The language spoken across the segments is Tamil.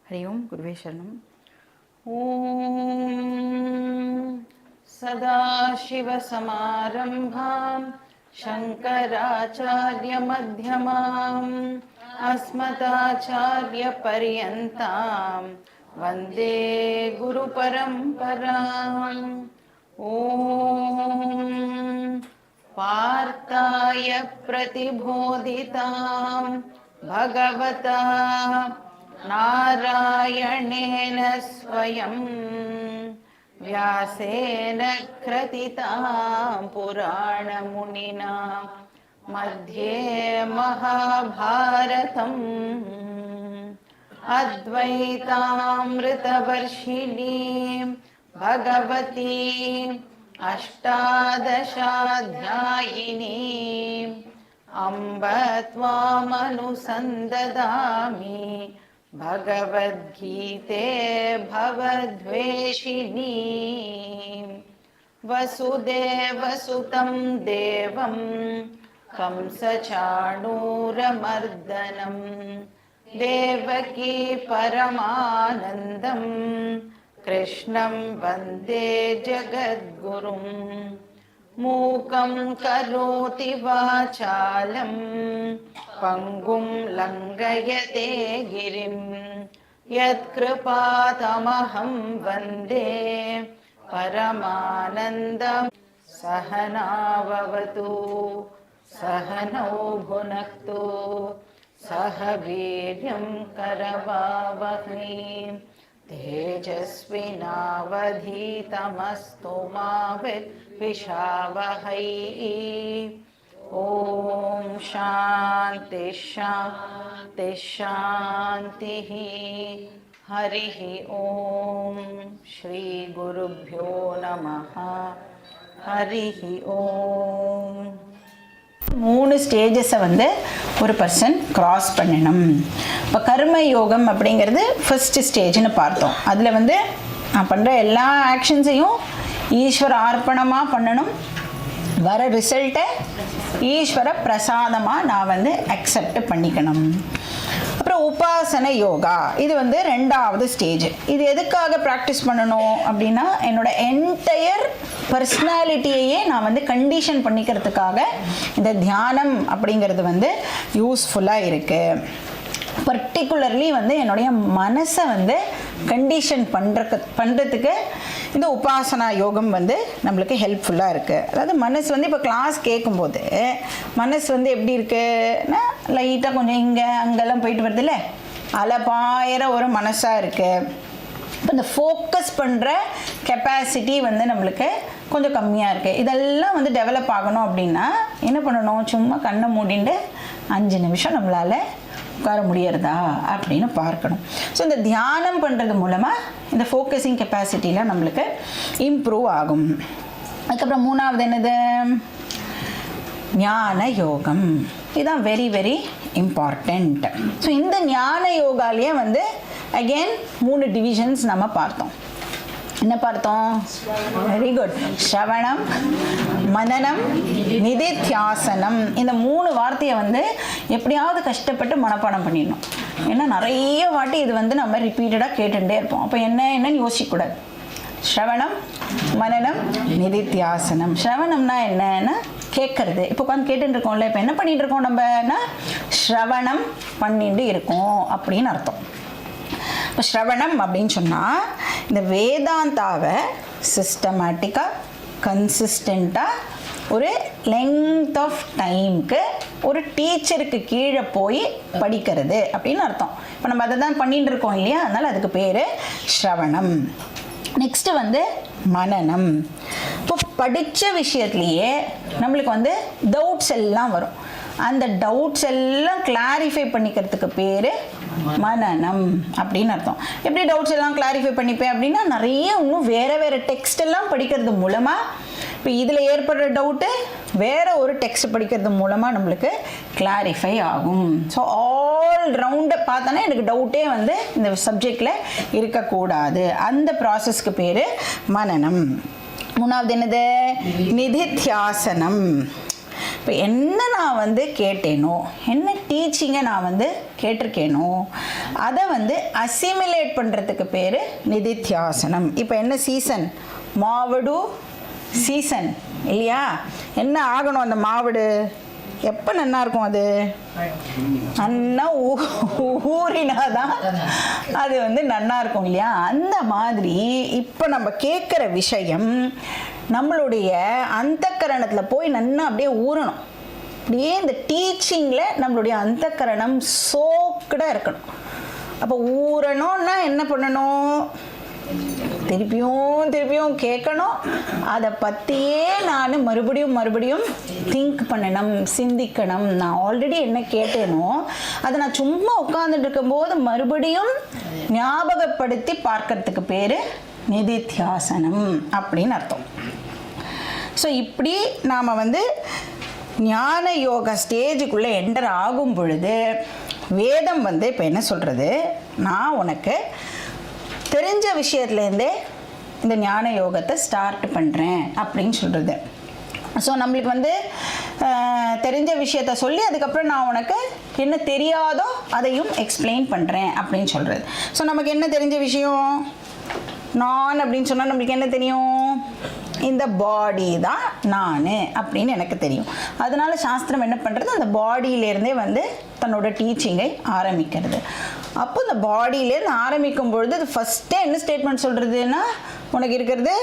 हरि ओम गुरुवे शरणम। ॐ सदाशिवसमारम्भां शङ्कराचार्यमध्यमाम् अस्मदाचार्यपर्यन्तां वन्दे गुरुपरम्पराम्। ॐ पार्थाय प्रतिबोधितां भगवता नारायणेन स्वयं व्यासेन क्रथितां पुराणमुनिना मध्ये महाभारतम् अद्वैतामृतवर्षिणीं भगवतीम् अष्टादशाध्यायिनीम् अम्ब त्वामनुसन्ददामि भगवद्गीते भवद्वेषिणी। वसुदेवसुतं देवं कंसचाणूरमर्दनं देवकी परमानन्दं कृष्णं वन्दे जगद्गुरुं। मूकं करोति वाचालं पङ्गुं लङ्घयते गिरिं यत्कृपातमहं वन्दे परमानन्दं। सहनाववतु सहनौ भुनक्तु सह वीर्यं करवावहै तेजस्विनावधीतमस्तु मा विद्विषावहै। ॐ शान्ति शान्ति शान्तिः। हरिः ॐ श्री गुरुभ्यो नमः। हरिः ॐ। 3 ஸ்டேஜஸை வந்து ஒரு பர்சன் கிராஸ் பண்ணணும். இப்போ கர்ம யோகம் அப்படிங்கிறது ஃபர்ஸ்ட் ஸ்டேஜ்னு பார்த்தோம். அதில் வந்து நான் பண்ணுற எல்லா ஆக்ஷன்ஸையும் ஈஸ்வர அர்ப்பணமாக பண்ணணும். வர ரிசல்ட்டை ஈஸ்வர பிரசாதமாக நான் வந்து அக்செப்ட் பண்ணிக்கணும். அப்புறம் உபாசன யோகா, இது வந்து 2வது ஸ்டேஜ். இது எதுக்காக ப்ராக்டிஸ் பண்ணணும் அப்படின்னா, என்னோட என்டையர் பர்சனாலிட்டியையே நான் வந்து கண்டிஷன் பண்ணிக்கிறதுக்காக இந்த தியானம் அப்படிங்கிறது வந்து யூஸ்ஃபுல்லாக இருக்குது. பர்டிகுலர்லி வந்து என்னுடைய மனசை வந்து கண்டிஷன் பண்ணுறதுக்கு இந்த உபாசனா யோகம் வந்து நம்மளுக்கு ஹெல்ப்ஃபுல்லாக இருக்குது. அதாவது மனசு வந்து இப்போ கிளாஸ் கேட்கும்போது மனசு வந்து எப்படி இருக்குன்னா, லைட்டாக கொஞ்சம் இங்கே அங்கெல்லாம் போயிட்டு வருது இல்லை, அலப்பாயிர ஒரு மனசாக இருக்குது. இப்போ இந்த ஃபோக்கஸ் பண்ணுற கெப்பாசிட்டி வந்து நம்மளுக்கு கொஞ்சம் கம்மியாக இருக்குது. இதெல்லாம் வந்து டெவலப் ஆகணும் அப்படின்னா என்ன பண்ணணும், சும்மா கண்ணை மூடிண்டு 5 நிமிஷம் நம்மளால் உட்கார முடியறதா அப்படின்னு பார்க்கணும். ஸோ இந்த தியானம் பண்ணுறது மூலமாக இந்த ஃபோக்கஸிங் கெப்பாசிட்டிலாம் நம்மளுக்கு இம்ப்ரூவ் ஆகும். அதுக்கப்புறம் 3வது என்னது, ஞான யோகம். இதுதான் வெரி வெரி இம்பார்ட்டண்ட். ஸோ இந்த ஞான யோகாலேயே வந்து அகெயின் 3 டிவிஷன்ஸ் நம்ம பார்த்தோம். என்ன பார்த்தோம்? Very good. ஸ்ரவணம், மனனம், நிதித்தியாசனம். இந்த 3 வார்த்தையை வந்து எப்படியாவது கஷ்டப்பட்டு மனப்பாடம் பண்ணிடணும். ஏன்னா நிறைய வாட்டி இது வந்து நம்ம ரிப்பீட்டடாக கேட்டுகிட்டே இருப்போம். அப்போ என்னன்னு யோசிக்கக்கூடாது. ஸ்ரவணம், மனனம், நிதித்தியாசனம். ஸ்ரவணம்னா என்னன்னா கேட்கறது. இப்போ உட்காந்து கேட்டுட்டு இருக்கோம்ல, இப்போ என்ன பண்ணிட்டு இருக்கோம் நம்மனா ஸ்ரவணம் பண்ணிட்டு இருக்கோம் அப்படின்னு அர்த்தம். இப்போ ஸ்ரவணம் அப்படின்னு சொன்னால் இந்த வேதாந்தாவை சிஸ்டமேட்டிக்காக கன்சிஸ்டண்ட்டாக ஒரு லெங்த் ஆஃப் டைமுக்கு ஒரு டீச்சருக்கு கீழே போய் படிக்கிறது அப்படின்னு அர்த்தம். இப்போ நம்ம அதை தான் பண்ணிட்டு இருக்கோம் இல்லையா, அதனால் அதுக்கு பேர் ஸ்ரவணம். நெக்ஸ்ட்டு வந்து மனனம். இப்போ படித்த விஷயத்துலையே நம்மளுக்கு வந்து டவுட்ஸ் எல்லாம் வரும். அந்த டவுட்ஸ் எல்லாம் கிளாரிஃபை பண்ணிக்கிறதுக்கு பேர் மனனம் அப்படின்னு அர்த்தம். எப்படி டவுட்ஸ் எல்லாம் கிளாரிஃபை பண்ணிப்பேன் அப்படின்னா, நிறைய இன்னும் வேறு டெக்ஸ்ட் எல்லாம் படிக்கிறது மூலமாக, இப்போ இதில் ஏற்படுற டவுட்டு வேறு ஒரு டெக்ஸ்ட் படிக்கிறது மூலமாக நம்மளுக்கு கிளாரிஃபை ஆகும். ஸோ ஆல் ரவுண்டை பார்த்தோன்னா எனக்கு டவுட்டே வந்து இந்த சப்ஜெக்டில் இருக்கக்கூடாது. அந்த ப்ராசஸ்க்கு பேர் மனனம். 3வது என்னது, நிதித்தியாசனம். இப்போ என்ன நான் வந்து கேட்டேனோ, என்ன டீச்சிங்கை நான் வந்து கேட்டிருக்கேனோ அதை வந்து அசிமிலேட் பண்ணுறதுக்கு பேர் நிதித்தியாசனம். இப்போ என்ன சீசன்? மாவடு சீசன் இல்லையா? என்ன ஆகணும் அந்த மாவடு? எப்போ நன்னா இருக்கும்? அது நன்னா ஊறினாதான் அது வந்து நன்னா இருக்கும் இல்லையா? அந்த மாதிரி இப்போ நம்ம கேட்குற விஷயம் நம்மளுடைய அந்தக்கரணத்தில் போய் நன்னா அப்படியே ஊறணும். அப்படியே இந்த டீச்சிங்கில் நம்மளுடைய அந்தக்கரணம் சோக்கடாக இருக்கணும். அப்போ ஊறணும்னா என்ன பண்ணணும்? திருப்பியும் கேட்கணும். அதை பற்றியே நான் மறுபடியும் திங்க் பண்ணணும், சிந்திக்கணும். நான் ஆல்ரெடி என்ன கேட்டேனோ அதை நான் சும்மா உட்காந்துட்டு இருக்கும்போது மறுபடியும் ஞாபகப்படுத்தி பார்க்கறதுக்கு பேர் நிதித்தியாசனம் அப்படின்னு அர்த்தம். ஸோ இப்படி நாம் வந்து ஞான யோகா ஸ்டேஜுக்குள்ளே என்டர் ஆகும் பொழுது வேதம் வந்து இப்போ என்ன சொல்கிறது? நான் உனக்கு தெரிஞ்ச விஷயத்துலேருந்தே இந்த ஞான யோகத்தை ஸ்டார்ட் பண்ணுறேன் அப்படின்னு சொல்கிறது. ஸோ நம்மளுக்கு வந்து தெரிஞ்ச விஷயத்த சொல்லி அதுக்கப்புறம் நான் உனக்கு என்ன தெரியாதோ அதையும் எக்ஸ்பிளைன் பண்ணுறேன் அப்படின்னு சொல்கிறது. ஸோ நமக்கு என்ன தெரிஞ்ச விஷயம்? நான் அப்படின்னு சொன்னால் நம்மளுக்கு என்ன தெரியும்? இந்த பாடி தான் நான் அப்படின்னு எனக்கு தெரியும். அதனால சாஸ்திரம் என்ன பண்ணுறது? அந்த பாடியிலேருந்தே வந்து தன்னோட டீச்சிங்கை ஆரம்பிக்கிறது. அப்போ இந்த பாடியிலேருந்து ஆரம்பிக்கும் பொழுது அது ஃபஸ்ட்டே என்ன ஸ்டேட்மெண்ட் சொல்கிறதுன்னா, உனக்கு இருக்கிறது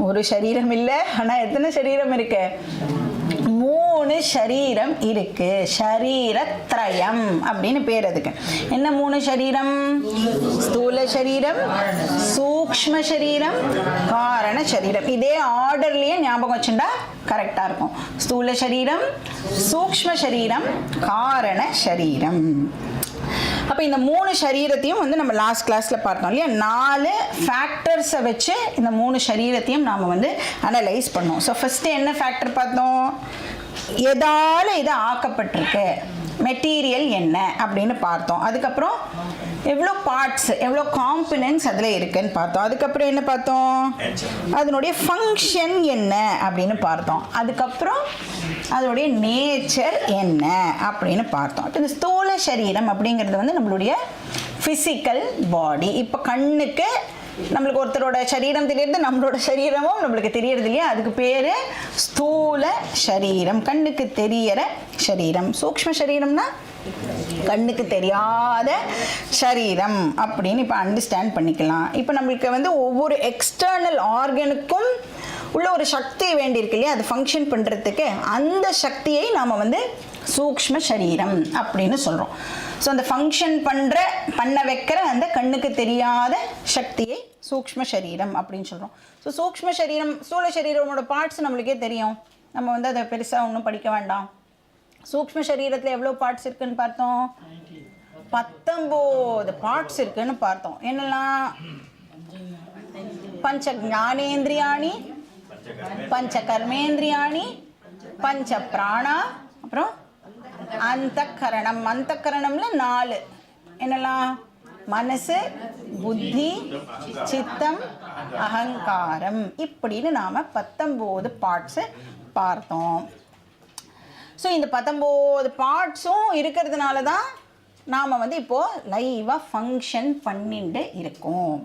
ஒரு சரீரம் இல்லை, ஆனால் எத்தனை சரீரம் இருக்கு? 3 சரீரம் இருக்கு. ஷரீரத்ரயம் அப்படின்னு பேர் அதுக்கு. என்ன 3 சரீரம்? ஸ்தூல சரீரம், சூக்ஷ்ம சரீரம், காரண சரீரம். இதே ஆர்டர்லயே ஞாபகம் வச்சுட்டா கரெக்டாக இருக்கும். ஸ்தூல சரீரம், சூக்ஷ்ம சரீரம், காரண சரீரம். அப்போ இந்த 3 சரீரத்தையும் வந்து நம்ம லாஸ்ட் கிளாஸில் பார்த்தோம் இல்லையா? 4 ஃபேக்டர்ஸை வச்சு இந்த 3 சரீரத்தையும் நாம் வந்து அனலைஸ் பண்ணோம். ஸோ ஃபஸ்ட்டு என்ன ஃபேக்டர் பார்த்தோம்? எதால் இது ஆக்கப்பட்டிருக்கு, மெட்டீரியல் என்ன அப்படின்னு பார்த்தோம். அதுக்கப்புறம் எவ்வளோ பார்ட்ஸ், எவ்வளோ காம்பனன்ட்ஸ் அதில் இருக்குன்னு பார்த்தோம். அதுக்கப்புறம் என்ன பார்த்தோம்? அதனுடைய ஃபங்க்ஷன் என்ன அப்படின்னு பார்த்தோம். அதுக்கப்புறம் அதனுடைய நேச்சர் என்ன அப்படின்னு பார்த்தோம். இப்போ இந்த ஸ்தூல சரீரம் அப்படிங்கிறது வந்து நம்மளுடைய ஃபிசிக்கல் பாடி. இப்போ கண்ணுக்கு நம்மளுக்கு ஒருத்தரோட சரீரம் தெரியுது, நம்மளோட சரீரமும் நம்மளுக்கு தெரியறது இல்லையா? அதுக்கு பேர் ஸ்தூல சரீரம், கண்ணுக்கு தெரியற சரீரம். சூக்ஷ்ம சரீரம்னா கண்ணுக்கு தெரியாத சரீரம் அப்படின்னு இப்போ அண்டர்ஸ்டாண்ட் பண்ணிக்கலாம். இப்போ நம்மளுக்கு வந்து ஒவ்வொரு எக்ஸ்டர்னல் ஆர்கனுக்கும் உள்ள ஒரு சக்தி வேண்டியிருக்கு இல்லையா? அது ஃபங்க்ஷன் பண்ணுறதுக்கு. அந்த சக்தியை நாம் வந்து சூக்ஷ்ம சரீரம் அப்படின்னு சொல்கிறோம். ஸோ அந்த ஃபங்க்ஷன் பண்ண வைக்கிற அந்த கண்ணுக்கு தெரியாத சக்தியை சூக்ஷ்ம சரீரம் அப்படின்னு சொல்கிறோம். ஸோ சூக்ஷ்ம சரீரம், ஸ்தூல சரீரமோட பார்ட்ஸ் நம்மளுக்கே தெரியும். நம்ம வந்து அதை பெருசாக ஒன்றும் படிக்க வேண்டாம். சூக்ஷ்ம சரீரத்தில் எவ்வளோ பார்ட்ஸ் இருக்குன்னு பார்த்தோம்? 19 பார்ட்ஸ் இருக்குன்னு பார்த்தோம். என்னெல்லாம்? பஞ்ச ஞானேந்திரியாணி, பஞ்ச கர்மேந்திரியாணி, பஞ்ச பிராணா, அப்புறம் அந்தக்கரணம். அந்தக்கரணம்ல 4 என்னெல்லாம்? மனசு, புத்தி, சித்தம், அகங்காரம். இப்படின்னு நாம் 19 பார்ட்ஸு பார்த்தோம். ஸோ இந்த 19 பார்ட்ஸும் இருக்கிறதுனால தான் நாம் வந்து இப்போது லைவாக ஃபங்க்ஷன் பண்ணிட்டு இருக்கோம்.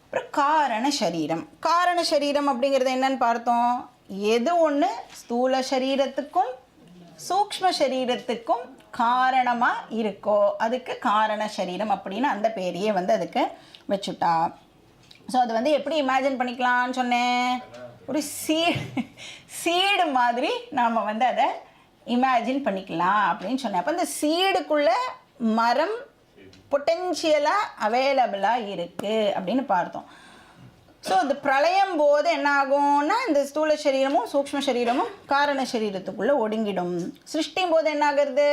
அப்புறம் காரண சரீரம். காரண சரீரம் அப்படிங்கிறது என்னன்னு பார்த்தோம்? எது ஒன்று ஸ்தூல சரீரத்துக்கும் சூக்ஷ்ம சரீரத்துக்கும் காரணமாக இருக்கோ அதுக்கு காரண சரீரம் அப்படின்னு அந்த பேரையே வந்து அதுக்கு வச்சுட்டா. ஸோ அது வந்து எப்படி இமேஜின் பண்ணிக்கலாம்னு சொன்னேன்? ஒரு சீடு மாதிரி நாம் வந்து அதை இமேஜின் பண்ணிக்கலாம் அப்படின்னு சொன்னேன். அப்போ இந்த சீடுக்குள்ளே மரம் பொட்டென்ஷியலாக அவைலபிளாக இருக்குது அப்படின்னு பார்த்தோம். ஸோ இந்த பிரளயம் போது என்ன ஆகும்னா இந்த ஸ்தூல சரீரமும் சூக்ஷ்ம சரீரமும் காரண சரீரத்துக்குள்ளே ஒடுங்கிடும். சிருஷ்டியும் போது என்ன ஆகுறது?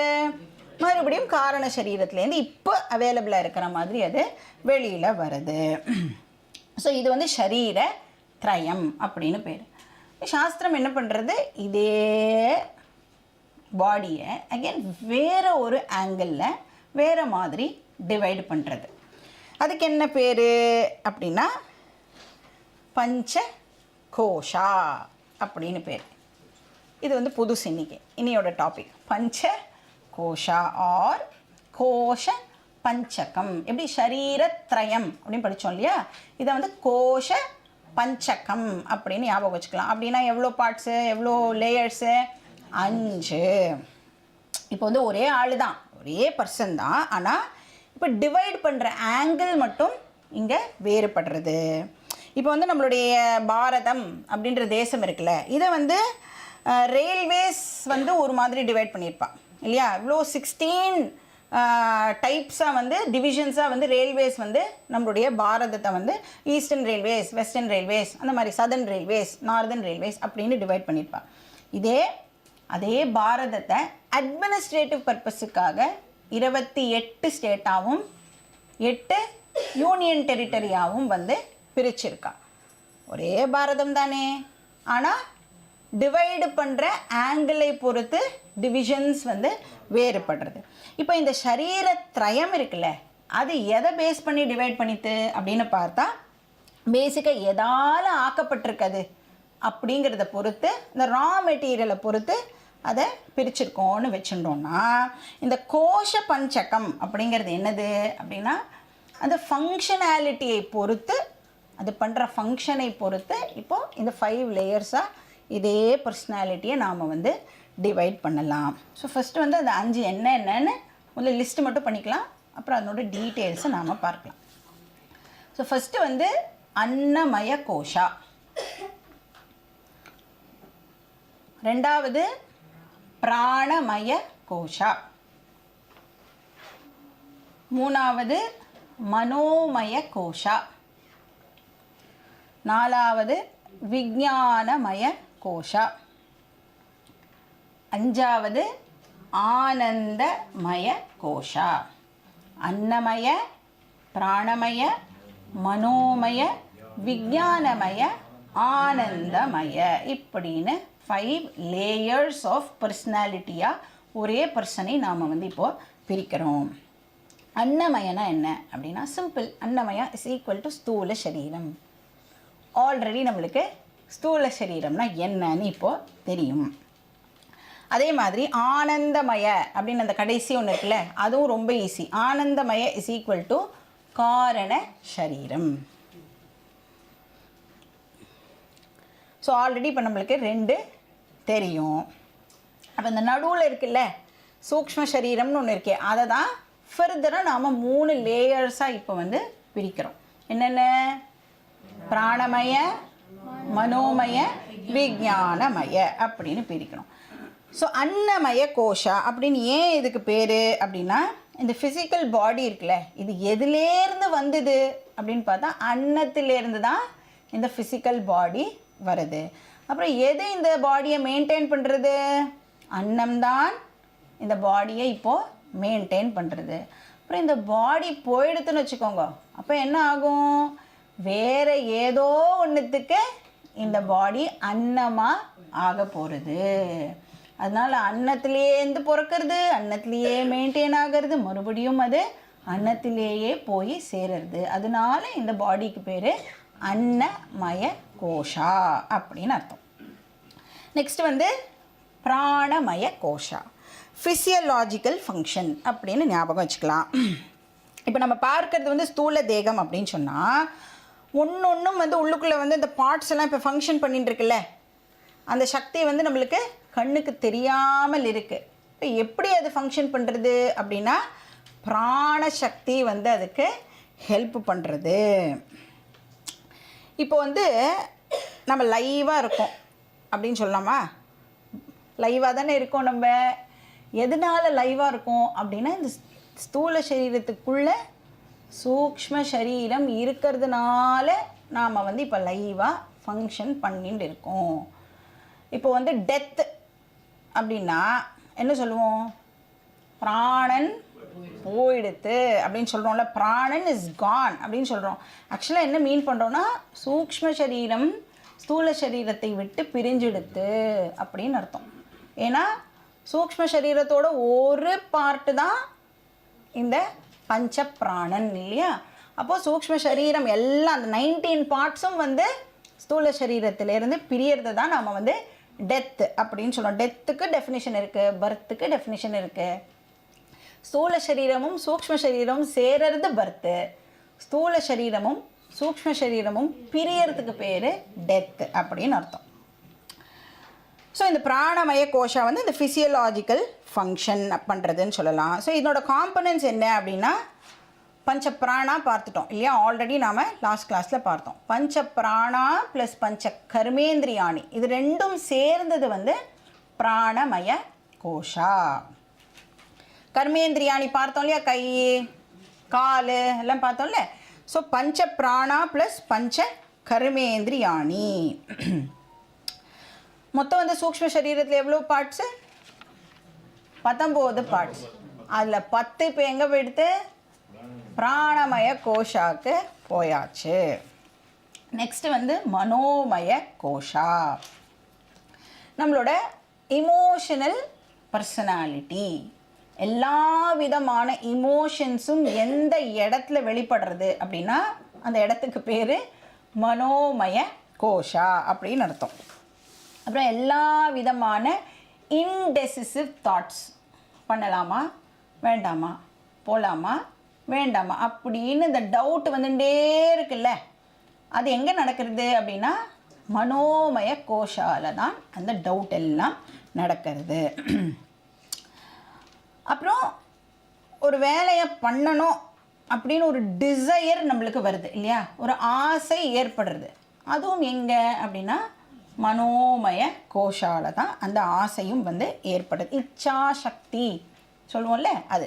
மறுபடியும் காரண சரீரத்துலேருந்து இப்போ அவைலபிளாக இருக்கிற மாதிரி அது வெளியில் வருது. ஸோ இது வந்து ஷரீர திரயம் அப்படின்னு பேர். சாஸ்திரம் என்ன பண்ணுறது? இதே பாடியை அகெயின் வேறு ஒரு ஆங்கிளில் வேறு மாதிரி டிவைடு பண்ணுறது. அதுக்கு என்ன பேர் அப்படின்னா பஞ்ச கோஷா அப்படின்னு பேர். இது வந்து புதுசு இன்னையோட டாபிக் பஞ்ச கோஷா ஆர் கோஷ பஞ்சகம். எப்படி ஷரீரத்ரயம் அப்படின்னு படித்தோம் இல்லையா, இதை வந்து கோஷ பஞ்சகம் அப்படின்னு ஞாபகம் வச்சுக்கலாம். அப்படின்னா எவ்வளோ பார்ட்ஸு, எவ்வளோ லேயர்ஸு? 5. இப்போ வந்து ஒரே ஆள் தான், ஒரே பர்சன் தான், ஆனால் இப்போ டிவைட் பண்ணுற ஆங்கிள் மட்டும் இங்கே வேறுபடுறது. இப்போ வந்து நம்மளுடைய பாரதம் அப்படின்ற தேசம் இருக்குல்ல, இதை வந்து ரயில்வேஸ் வந்து ஒரு மாதிரி டிவைட் பண்ணியிருப்பாள் இல்லையா. இவ்வளோ 16 டைப்ஸாக வந்து டிவிஷன்ஸாக வந்து ரயில்வேஸ் வந்து நம்மளுடைய பாரதத்தை வந்து ஈஸ்டர்ன் ரயில்வேஸ், வெஸ்டர்ன் ரயில்வேஸ், அந்த மாதிரி சதர்ன் ரயில்வேஸ், நார்தர்ன் ரயில்வேஸ் அப்படின்னு டிவைட் பண்ணியிருப்பாள். அதே பாரதத்தை அட்மினிஸ்ட்ரேட்டிவ் பர்பஸுக்காக 28 ஸ்டேட்டாகவும் 8 யூனியன் டெரிட்டரியாகவும் வந்து பிரிச்சிருக்கா. ஒரே பாரதம் தானே, ஆனால் டிவைடு பண்ணுற ஆங்கிளை பொறுத்து டிவிஷன்ஸ் வந்து வேறுபடுறது. இப்போ இந்த சரீரத்ரயம் இருக்குல்ல, அது எதை பேஸ் பண்ணி டிவைட் பண்ணித்து அப்படின்னு பார்த்தா, பேசிக்காக எதால் ஆக்கப்பட்டிருக்குது அப்படிங்கிறத பொறுத்து, இந்த ரா மெட்டீரியலை பொறுத்து அதை பிரிச்சிருக்கோன்னு வச்சுட்டோம்னா, இந்த கோஷ பஞ்சகம் அப்படிங்கிறது என்னது அப்படின்னா, அந்த ஃபங்க்ஷனாலிட்டியை பொறுத்து, அது பண்ணுற ஃபங்க்ஷனை பொறுத்து இப்போது இந்த 5 லேயர்ஸாக இதே பர்சனாலிட்டியை நாம் வந்து டிவைட் பண்ணலாம். ஸோ ஃபஸ்ட்டு வந்து அந்த 5 என்னன்னு முதல்ல லிஸ்ட்டு மட்டும் பண்ணிக்கலாம், அப்புறம் அதனோட டீட்டெயில்ஸை நாம் பார்க்கலாம். ஸோ ஃபஸ்ட்டு வந்து அன்னமய கோஷா, ரெண்டாவது பிராணமய கோஷா, மூணாவது மனோமய கோஷா, நாலாவது விஞ்ஞானமய கோஷா, அஞ்சாவது ஆனந்தமய கோஷா. அன்னமய, பிராணமய, மனோமய, விஞ்ஞானமய, ஆனந்தமய இப்படின்னு 5 லேயர்ஸ் ஆஃப் பர்சனாலிட்டியாக ஒரே பர்சனை நாம் வந்து இப்போது பிரிக்கிறோம். அன்னமயனா என்ன அப்படின்னா, சிம்பிள். அன்னமயா இஸ் ஈக்குவல் டு ஸ்தூல சரீரம். ஆல்ரெடி நம்மளுக்கு ஸ்தூல சரீரம்னா என்னன்னு இப்போது தெரியும். அதே மாதிரி ஆனந்தமய அப்படின்னு அந்த கடைசி ஒன்று இருக்குல்ல, அதுவும் ரொம்ப ஈஸி. ஆனந்தமய இஸ் ஈக்குவல் டு காரண சரீரம். ஸோ ஆல்ரெடி இப்போ நம்மளுக்கு 2 தெரியும். அப்போ இந்த நடுவில் இருக்குல்ல சூக்ஷ்ம சரீரம்னு ஒன்று இருக்கே, அதை தான் ஃபர்தராக நாம் 3 லேயர்ஸாக இப்போ வந்து பிரிக்கிறோம். என்னென்ன? பிராணமய, மனோமய, விஞ்ஞானமய அப்படின்னு பிரிக்கணும். ஸோ அன்னமய கோஷா அப்படின்னு ஏன் இதுக்கு பேர் அப்படின்னா, இந்த ஃபிசிக்கல் பாடி இருக்குல்ல, இது எதுலேருந்து வந்தது அப்படின்னு பார்த்தா அன்னத்திலேருந்து தான் இந்த ஃபிசிக்கல் பாடி வருது. அப்புறம் எது இந்த பாடியை மெயின்டைன் பண்ணுறது? அன்னம்தான் இந்த பாடியை இப்போது மெயின்டைன் பண்ணுறது. அப்புறம் இந்த பாடி போயிடுத்துன்னு வச்சுக்கோங்க, அப்போ என்ன ஆகும்? வேறு ஏதோ ஒன்றுத்துக்கு இந்த பாடி அன்னமாக ஆக போகிறது. அதனால் அன்னத்திலேருந்து பிறக்கிறது, அன்னத்திலேயே மெயின்டைன் ஆகிறது, மறுபடியும் அது அன்னத்திலேயே போய் சேருறது. அதனால இந்த பாடிக்கு பேர் அன்னமய கோஷா அப்படின்னு அர்த்தம். நெக்ஸ்ட் வந்து பிராணமய கோஷா, ஃபிசியலாஜிக்கல் ஃபங்க்ஷன் அப்படின்னு ஞாபகம் வச்சுக்கலாம். இப்போ நம்ம பார்க்கறது வந்து ஸ்தூல தேகம் அப்படின்னு சொன்னால், ஒன்றும் வந்து உள்ளுக்குள்ளே வந்து இந்த பார்ட்ஸ் எல்லாம் இப்போ ஃபங்க்ஷன் பண்ணிட்டு இருக்குல்ல, அந்த சக்தி வந்து நம்மளுக்கு கண்ணுக்கு தெரியாமல் இருக்குது. இப்போ எப்படி அது ஃபங்க்ஷன் பண்ணுறது அப்படின்னா, பிராண சக்தி வந்து அதுக்கு ஹெல்ப் பண்ணுறது. இப்போ வந்து நம்ம லைவாக இருக்கோம் அப்படின்னு சொல்லலாமா? லைவாக தானே இருக்கோம். நம்ம எதனால் லைவாக இருக்கோம் அப்படின்னா, இந்த ஸ்தூல சரீரத்துக்குள்ளே சூக்ஷ்ம சரீரம் இருக்கிறதுனால நாம் வந்து இப்போ லைவாக ஃபங்க்ஷன் பண்ணிட்டு இருக்கோம். இப்போ வந்து டெத் அப்படின்னா என்ன சொல்லுவோம்? பிராணன் போயிடுத்து அப்படின்னு சொல்கிறோம்ல, பிராணன் இஸ் கான் அப்படின்னு சொல்கிறோம். ஆக்சுவலாக என்ன மீன் பண்ணுறோன்னா, சூக்ஷ்ம சரீரம் ஸ்தூல சரீரத்தை விட்டு பிரிஞ்செடுத்து அப்படின்னு அர்த்தம். ஏன்னா சூக்ஷ்ம சரீரத்தோட ஒரு பார்ட்டு தான் இந்த பஞ்ச பிராணன் இல்லையா. அப்போது சூக்ஷ்ம சரீரம் எல்லாம் அந்த 19 பார்ட்ஸும் வந்து ஸ்தூல சரீரத்திலேருந்து பிரியறதை தான் நாம் வந்து டெத் அப்படின்னு சொல்லுவோம். டெத்துக்கு டெஃபினிஷன் இருக்குது, பர்த்துக்கு டெஃபினிஷன் இருக்குது. ஸ்தூல சரீரமும் சூக்ஷ்ம சரீரமும் சேரறது பர்த்து, ஸ்தூல சரீரமும் சூக்ஷ்ம சரீரமும் பிரியறதுக்கு பேர் டெத் அப்படின்னு அர்த்தம். ஸோ இந்த பிராணமய கோஷா வந்து இந்த ஃபிசியலாஜிக்கல் ஃபங்க்ஷன் பண்ணுறதுன்னு சொல்லலாம். ஸோ இதனோட காம்பனன்ட்ஸ் என்ன அப்படின்னா பஞ்ச பிராணா பார்த்துட்டோம் இல்லையா, ஆல்ரெடி நாம் லாஸ்ட் கிளாஸில் பார்த்தோம். பஞ்ச பிராணா ப்ளஸ் பஞ்ச கர்மேந்திரியாணி இது ரெண்டும் சேர்ந்தது வந்து பிராணமய கோஷா. கர்மேந்திரியாணி பார்த்தோம் இல்லையா, கை கால் எல்லாம் பார்த்தோம்ல. ஸோ பஞ்ச பிராணா ப்ளஸ் பஞ்ச கர்மேந்திரியாணி. மொத்தம் வந்து சூக்ஷ்ம சரீரத்தில் எவ்வளோ பார்ட்ஸு? 19 பார்ட்ஸ். அதில் 10 இப்போ எங்கே போயிடுத்து? பிராணமய கோஷாக்கு போயாச்சு. நெக்ஸ்ட்டு வந்து மனோமய கோஷா, நம்மளோட இமோஷனல் பர்சனாலிட்டி. எல்லா விதமான இமோஷன்ஸும் எந்த இடத்துல வெளிப்படுறது அப்படின்னா அந்த இடத்துக்கு பேர் மனோமய கோஷா அப்படின்னு அர்த்தம். அப்புறம் எல்லா விதமான இன்டெசிசிவ் தாட்ஸ், பண்ணலாமா வேண்டாமா, போகலாமா வேண்டாமா அப்படின்னு இந்த டவுட் வந்துட்டே இருக்குல்ல, அது எங்கே நடக்கிறது அப்படின்னா மனோமய கோஷால தான் அந்த டவுட் எல்லாம் நடக்கிறது. அப்புறம் ஒரு வேலையை பண்ணணும் அப்படின்னு ஒரு டிசையர் நம்மளுக்கு வருது இல்லையா, ஒரு ஆசை ஏற்படுறது, அதுவும் எங்கே அப்படின்னா மனோமய கோஷால தான் அந்த ஆசையும் வந்து ஏற்படுது. இச்சா சக்தி சொல்லுவோம்ல அது.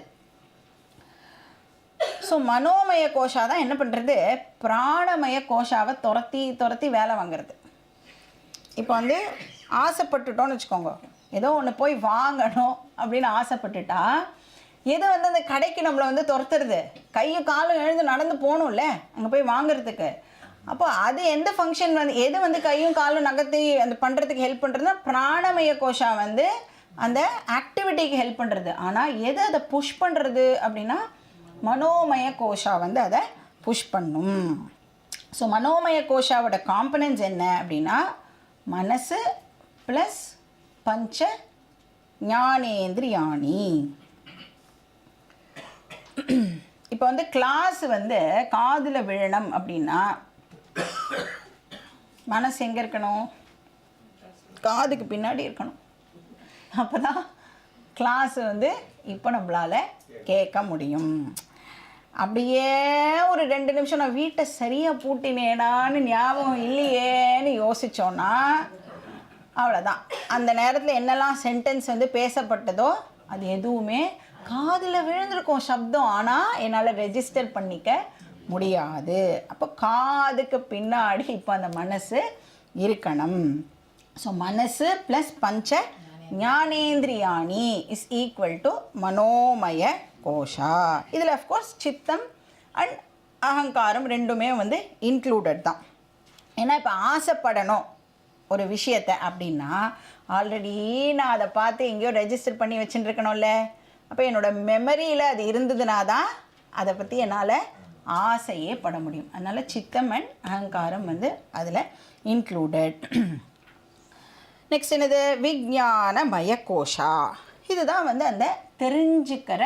ஸோ மனோமய கோஷா தான் என்ன பண்ணுறது, பிராணமய கோஷாவை துரத்தி வேலை வாங்கிறது. இப்போ வந்து ஆசைப்பட்டுட்டோன்னு வச்சுக்கோங்க, ஏதோ ஒன்று போய் வாங்கணும் அப்படின்னு ஆசைப்பட்டுட்டா எது வந்து அந்த கடைக்கு நம்மளை வந்து துரத்துறது, கையும் காலும் எழுந்து நடந்து போகணும்ல அங்கே போய் வாங்குறதுக்கு. அப்போ அது எந்த ஃபங்க்ஷன் வந்து எது வந்து கையும் காலும் நகர்த்தி அந்த பண்ணுறதுக்கு ஹெல்ப் பண்ணுறதுன்னா பிராணமய கோஷா வந்து அந்த ஆக்டிவிட்டிக்கு ஹெல்ப் பண்ணுறது. ஆனால் எது அதை புஷ் பண்ணுறது அப்படின்னா மனோமய கோஷா வந்து அதை புஷ் பண்ணும். ஸோ மனோமய கோஷாவோட காம்பனன்ட்ஸ் என்ன அப்படின்னா மனசு ப்ளஸ் பஞ்ச ஞானேந்திரியாணி. இப்போ வந்து கிளாஸ் வந்து காதில் விழணும் அப்படின்னா மனசு எங்கே இருக்கணும்? காதுக்கு பின்னாடி இருக்கணும். அப்போ தான் கிளாஸ் வந்து இப்போ நம்மளால் கேட்க முடியும். அப்படியே ஒரு 2 நிமிஷம் நான் வீட்டை சரியாக பூட்டினேனான்னு ஞாபகம் இல்லையேன்னு யோசித்தோன்னா அவ்வளோதான். அந்த நேரத்தில் என்னெல்லாம் சென்டென்ஸ் வந்து பேசப்பட்டதோ அது எதுவுமே காதில் விழுந்திருக்கும் சப்தம், ஆனால் என்னால் ரெஜிஸ்டர் பண்ணிக்க முடியாது. அப்போ காதுக்கு பின்னாடி இப்போ அந்த மனசு இருக்கணும். ஸோ மனசு ப்ளஸ் பஞ்ச ஞானேந்திரியாணி இஸ் ஈக்குவல் டு மனோமய கோஷா. இதில் அஃப்கோர்ஸ் சித்தம் அண்ட் அகங்காரம் ரெண்டுமே வந்து இன்க்ளூடட் தான். ஏன்னா இப்போ ஆசைப்படணும் ஒரு விஷயத்தை அப்படின்னா ஆல்ரெடி நான் அதை பார்த்து எங்கேயோ ரெஜிஸ்டர் பண்ணி வச்சுட்டுருக்கணும்ல. அப்போ என்னோடய மெமரியில் அது இருந்ததுனா தான் அதை பற்றி என்னால் ஆசையே பட முடியும். அதனால் சித்தம் அண்ட் அகங்காரம் வந்து அதில் இன்க்ளூடட். நெக்ஸ்ட் என்னது? விஞ்ஞானமய கோஷா. இதுதான் வந்து அந்த தெரிஞ்சுக்கிற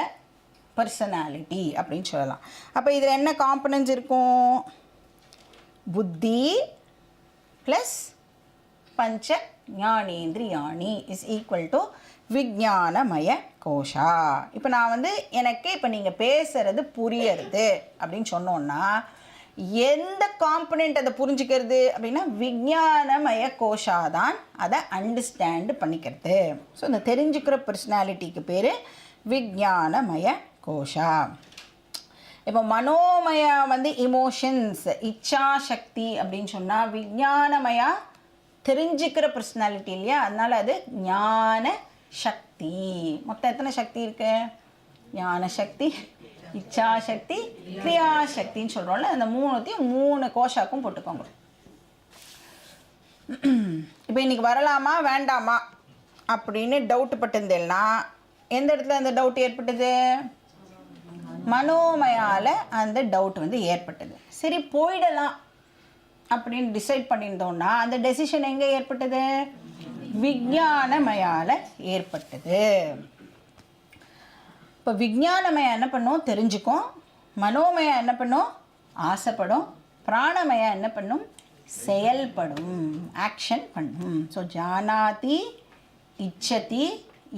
பர்சனாலிட்டி அப்படின்னு சொல்லலாம். அப்போ இதில் என்ன காம்பனன்ட்ஸ் இருக்கும்? புத்தி ப்ளஸ் பஞ்ச ஞானேந்திரியாணி இஸ் ஈக்குவல் டு விஞ்ஞானமய கோஷா. இப்போ நான் வந்து எனக்கு இப்போ நீங்கள் பேசுகிறது புரியறது அப்படின்னு சொன்னோன்னா எந்த காம்பனண்ட் அதை புரிஞ்சுக்கிறது அப்படின்னா விஞ்ஞானமய கோஷா தான் அதை அண்டர்ஸ்டாண்டு பண்ணிக்கிறது. ஸோ இந்த தெரிஞ்சுக்கிற பர்சனாலிட்டிக்கு பேர் விஞ்ஞானமய கோஷா. இப்போ மனோமய வந்து இமோஷன்ஸ் இச்சா சக்தி அப்படின்னு சொன்னால் விஞ்ஞானமயா தெரிஞ்சுக்கிற பர்சனாலிட்டி இல்லையா, அதனால் அது ஞான சக்தி. மொத்தம் எத்தனை சக்தி இருக்கு? ஞான சக்தி, இச்சா சக்தி, கிரியா சக்தின்னு சொல்கிறோம்ல, அந்த 3 கோஷாக்கும் போட்டுக்கோங்க. இப்போ இன்றைக்கி வரலாமா வேண்டாமா அப்படின்னு டவுட் பட்டிருந்தேன்னா எந்த இடத்துல அந்த டவுட் ஏற்பட்டது? மனோமயால் அந்த டவுட் வந்து ஏற்பட்டது. சரி போயிடலாம் அப்படின்னு டிசைட் பண்ணியிருந்தோன்னா அந்த டெசிஷன் எங்கே ஏற்பட்டது? விஞ்ஞானமயால் ஏற்பட்டது. இப்போ விஞ்ஞானமயம் என்ன பண்ணும்? தெரிஞ்சுக்கும். மனோமயம் என்ன பண்ணும்? ஆசைப்படும். பிராணமயம் என்ன பண்ணும்? செயல்படும், ஆக்ஷன் பண்ணும். ஸோ ஜானாதி இச்சதி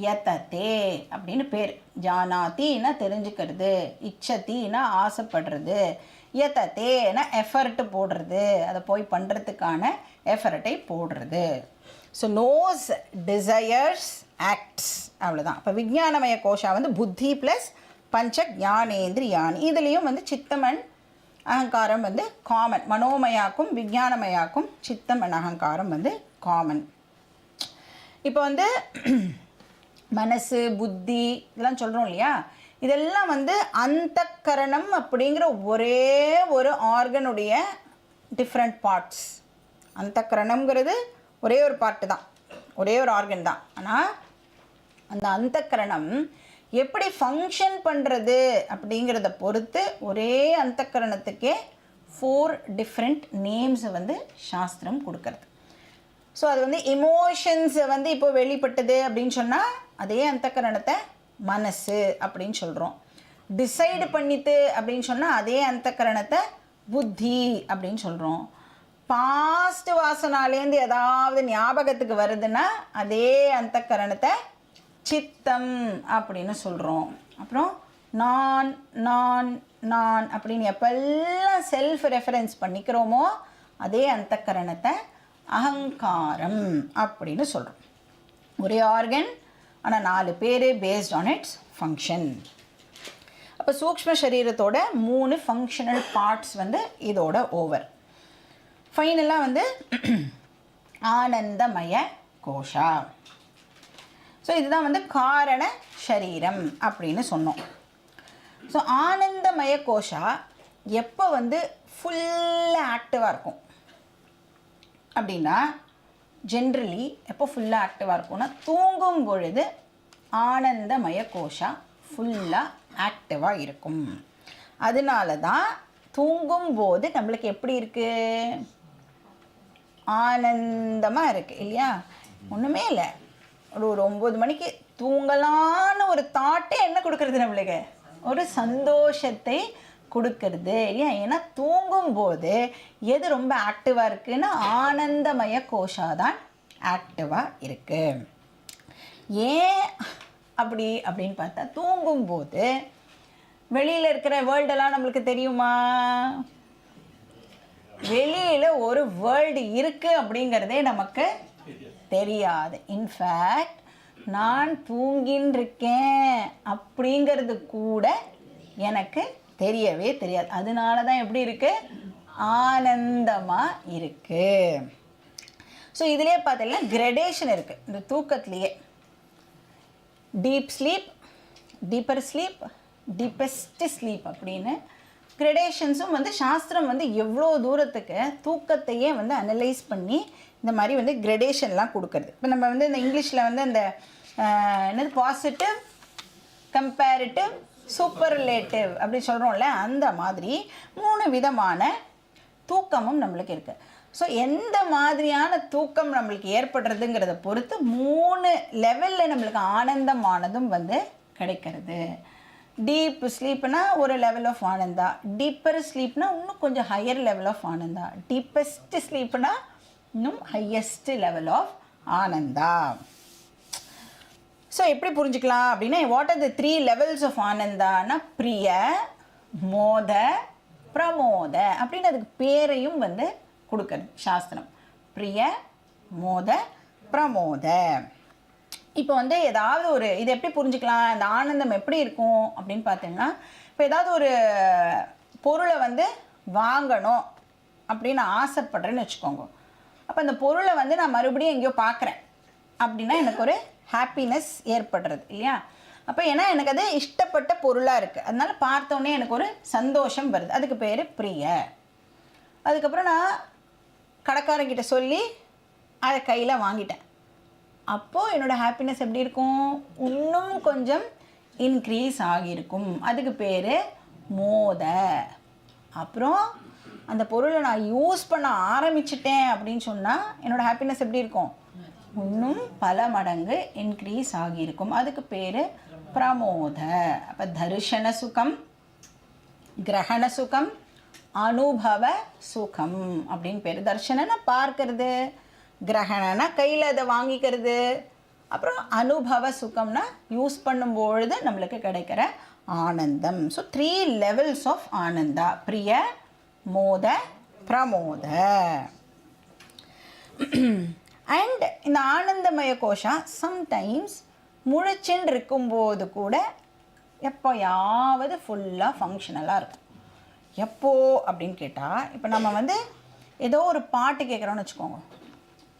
யததே அப்படின்னு பேர். ஜானாத்தின்னா தெரிஞ்சுக்கிறது, இச்சத்தின்னா ஆசைப்படுறது, யததேன்னா எஃபர்ட் போடுறது, அதை போய் பண்ணுறதுக்கான எஃபர்ட்டை போடுறது. ஸோ நோஸ், டிசையர்ஸ், ஆக்ட்ஸ், அவ்வளோதான். இப்போ விஞ்ஞானமய கோஷா வந்து புத்தி ப்ளஸ் பஞ்ச ஞானேந்திரியானி. இதுலேயும் வந்து சித்தமன் அகங்காரம் வந்து காமன். மனோமயாக்கும் விஞ்ஞானமயாக்கும் சித்தமன் அகங்காரம் வந்து காமன். இப்போ வந்து மனசு, புத்தி இதெல்லாம் சொல்கிறோம் இல்லையா, இதெல்லாம் வந்து அந்தக்கரணம் அப்படிங்கிற ஒரே ஒரு ஆர்கனுடைய டிஃப்ரெண்ட் பார்ட்ஸ். அந்தக்கரணம்ங்கிறது ஒரே ஒரு பார்ட்டு தான், ஒரே ஒரு ஆர்கன் தான். ஆனால் அந்த அந்தக்கரணம் எப்படி ஃபங்க்ஷன் பண்ணுறது அப்படிங்கிறத பொறுத்து ஒரே அந்தக்கரணத்துக்கே 4 டிஃப்ரெண்ட் நேம்ஸை வந்து சாஸ்திரம் கொடுக்கறது. ஸோ அது வந்து எமோஷன்ஸை வந்து இப்போ வெளிப்பட்டது அப்படின்னு சொன்னால் அதே அந்தக்கரணத்தை மனசு அப்படின்னு சொல்கிறோம். டிசைடு பண்ணிட்டு அப்படின்னு சொன்னால் அதே அந்தக்கரணத்தை புத்தி அப்படின்னு சொல்கிறோம். பாஸ்ட் வாசனாலேருந்து ஏதாவது ஞாபகத்துக்கு வருதுன்னா அதே அந்தக்கரணத்தை சித்தம் அப்படின்னு சொல்கிறோம். அப்புறம் நான் நான் நான் அப்படின்னு எப்பெல்லாம் செல்ஃப் ரெஃபரன்ஸ் பண்ணிக்கிறோமோ அதே அந்தக்கரணத்தை அகங்காரம் அப்படின்னு சொல்கிறோம். ஒரே ஆர்கன் ஆனால் 4 பேர் பேஸ்ட் ஆன் இட்ஸ் ஃபங்க்ஷன். அப்போ சூக்ஷ்ம சரீரத்தோட 3 ஃபங்க்ஷனல் பார்ட்ஸ் வந்து இதோட ஓவர். ஃபைனலாக வந்து ஆனந்தமய கோஷா. ஸோ இதுதான் வந்து காரண சரீரம் அப்படின்னு சொன்னோம். ஸோ ஆனந்தமய கோஷா எப்போ வந்து ஃபுல்லாக ஆக்டிவாக இருக்கும் அப்படின்னா, ஜென்ரலி எப்போ ஃபுல்லாக ஆக்டிவாக இருக்கும்னா தூங்கும் பொழுது ஆனந்தமய கோஷா ஃபுல்லாக ஆக்டிவாக இருக்கும். அதனால தான் தூங்கும்போது நம்மளுக்கு எப்படி இருக்குது? ஆனந்தமாக இருக்குது இல்லையா? ஒன்றுமே இல்லை, ஒரு 9 மணிக்கு தூங்கலான்னு ஒரு தாட்டே என்ன கொடுக்கறது? நம்மளுக்கு ஒரு சந்தோஷத்தை கொடுக்கறது இல்லையா? ஏன்னா தூங்கும்போது எது ரொம்ப ஆக்டிவாக இருக்குன்னா ஆனந்தமய கோஷா தான் ஆக்டிவாக இருக்குது. ஏன் அப்படி அப்படின்னு பார்த்தா, தூங்கும்போது வெளியில் இருக்கிற வேர்ல்டெல்லாம் நம்மளுக்கு தெரியுமா? வெளியில் ஒரு வேர்ல்டு இருக்குது அப்படிங்கிறதே நமக்கு தெரியாது. இன்ஃபேக்ட் நான் தூங்கின்னு இருக்கேன் அப்படிங்கிறது கூட எனக்கு தெரியவே தெரியாது. அதனால தான் எப்படி இருக்குது? ஆனந்தமாக இருக்குது. ஸோ இதிலே பார்த்தீங்கன்னா கிரடேஷன் இருக்குது இந்த தூக்கத்துலேயே. Deep sleep, deeper sleep, deepest sleep அப்படின்னு கிரடேஷன்ஸும் வந்து சாஸ்திரம் வந்து எவ்வளோ தூரத்துக்கு தூக்கத்தையே வந்து அனலைஸ் பண்ணி இந்த மாதிரி வந்து கிரடேஷன்லாம் கொடுக்குறது. இப்போ நம்ம வந்து இந்த இங்கிலீஷில் வந்து அந்த என்னது பாசிட்டிவ், கம்பேரிட்டிவ், சூப்பர்லேட்டிவ் அப்படி சொல்கிறோம்ல, அந்த மாதிரி 3 விதமான தூக்கமும் நம்மளுக்கு இருக்குது. ஸோ எந்த மாதிரியான தூக்கம் நம்மளுக்கு ஏற்படுறதுங்கிறத பொறுத்து 3 லெவலில் நம்மளுக்கு ஆனந்தமானதும் வந்து கிடைக்கிறது. டீப் ஸ்லீப்னா ஒரு லெவல் ஆஃப் ஆனந்தா, டீப்பர் ஸ்லீப்னா இன்னும் கொஞ்சம் ஹையர் லெவல் ஆஃப் ஆனந்தா, டீப்பஸ்ட் ஸ்லீப்னா இன்னும் ஹையஸ்ட் லெவல் ஆஃப் ஆனந்தா. ஸோ எப்படி புரிஞ்சுக்கலாம் அப்படின்னா, what are the 3 levels of ஆனந்தானா பிரிய, மோத, பிரமோத அப்படின்னு அதுக்கு பேரையும் வந்து கொடுக்குறது சாஸ்திரம். பிரிய, மோத, பிரமோத. இப்போ வந்து ஏதாவது ஒரு இது எப்படி புரிஞ்சுக்கலாம், இந்த ஆனந்தம் எப்படி இருக்கும் அப்படின்னு பார்த்தீங்கன்னா, இப்போ ஏதாவது ஒரு பொருளை வந்து வாங்கணும் அப்படின்னு ஆசைப்படுறேன்னு வச்சுக்கோங்க. அப்போ அந்த பொருளை வந்து நான் மறுபடியும் எங்கேயோ பார்க்குறேன் அப்படின்னா எனக்கு ஒரு ஹாப்பினஸ் ஏற்படுறது இல்லையா? அப்போ ஏன்னா எனக்கு அது இஷ்டப்பட்ட பொருளாக இருக்குது, அதனால பார்த்தோன்னே எனக்கு ஒரு சந்தோஷம் வருது, அதுக்கு பேர் பிரிய. அதுக்கப்புறம் நான் கடைக்காரங்கிட்ட சொல்லி அதை கையில் வாங்கிட்டேன், அப்போது என்னோடய ஹாப்பினஸ் எப்படி இருக்கும்? இன்னும் கொஞ்சம் இன்க்ரீஸ் ஆகியிருக்கும், அதுக்கு பேர் மோத. அப்புறம் அந்த பொருளை நான் யூஸ் பண்ண ஆரம்பிச்சிட்டேன் அப்படின்னு சொன்னால் என்னோடய ஹாப்பினஸ் எப்படி இருக்கும்? இன்னும் பல மடங்கு இன்க்ரீஸ் ஆகியிருக்கும். அதுக்கு பேர் பிரமோத. அப்போ தரிசன சுகம், கிரகண சுகம், அனுபவ சுகம் அப்படின்னு பேர். தர்ஷனனா பார்க்கறது, கிரகணனா கையில் அதை வாங்கிக்கிறது, அப்புறம் அனுபவ சுகம்னா யூஸ் பண்ணும்பொழுது நம்மளுக்கு கிடைக்கிற ஆனந்தம். ஸோ 3 levels ஆஃப் ஆனந்தா: பிரிய, மோத, பிரமோத. அண்ட் இந்த ஆனந்தமய கோஷா சம்டைம்ஸ் முழிச்சுன்னு இருக்கும்போது கூட எப்போயாவது ஃபுல்லாக ஃபங்க்ஷனலாக இருக்கும். எப்போ அப்படின்னு கேட்டால், இப்போ நம்ம வந்து ஏதோ ஒரு பாட்டு கேட்குறோன்னு வச்சுக்கோங்க,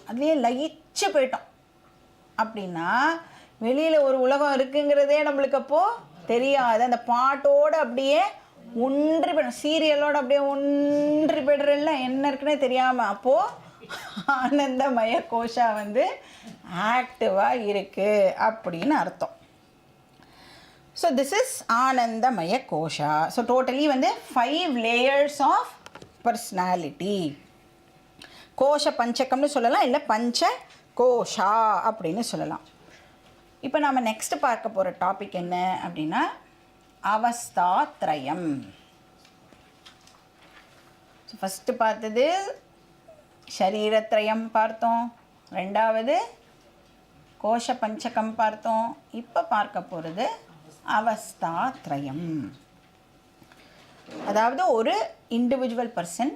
அதுலேயே லயிச்சு போயிட்டோம் அப்படின்னா வெளியில் ஒரு உலகம் இருக்குங்கிறதே நம்மளுக்கு அப்போது தெரியாது. அந்த பாட்டோடு அப்படியே ஒன்றி போய்டும், சீரியலோடு அப்படியே ஒன்றி போய்டுறல, என்ன இருக்குன்னே தெரியாமல் அப்போது ஆனந்தமய கோஷா வந்து ஆக்டிவாக இருக்குது அப்படின்னு அர்த்தம். ஸோ திஸ் இஸ் ஆனந்தமய கோஷா. ஸோ டோட்டலி வந்து 5 layers ஆஃப் பர்சனாலிட்டி. கோஷ பஞ்சகம்னு சொல்லலாம், இல்லை பஞ்ச கோஷா அப்படின்னு சொல்லலாம். இப்போ நம்ம நெக்ஸ்ட் பார்க்க போகிற டாபிக் என்ன அப்படின்னா அவஸ்தாத்ரயம். ஃபஸ்ட்டு பார்த்தது ஷரீரத்ரயம் பார்த்தோம், ரெண்டாவது கோஷ பஞ்சகம் பார்த்தோம், இப்போ பார்க்க போகிறது அவஸ்தாத்ரயம். அதாவது ஒரு இண்டிவிஜுவல் பர்சன்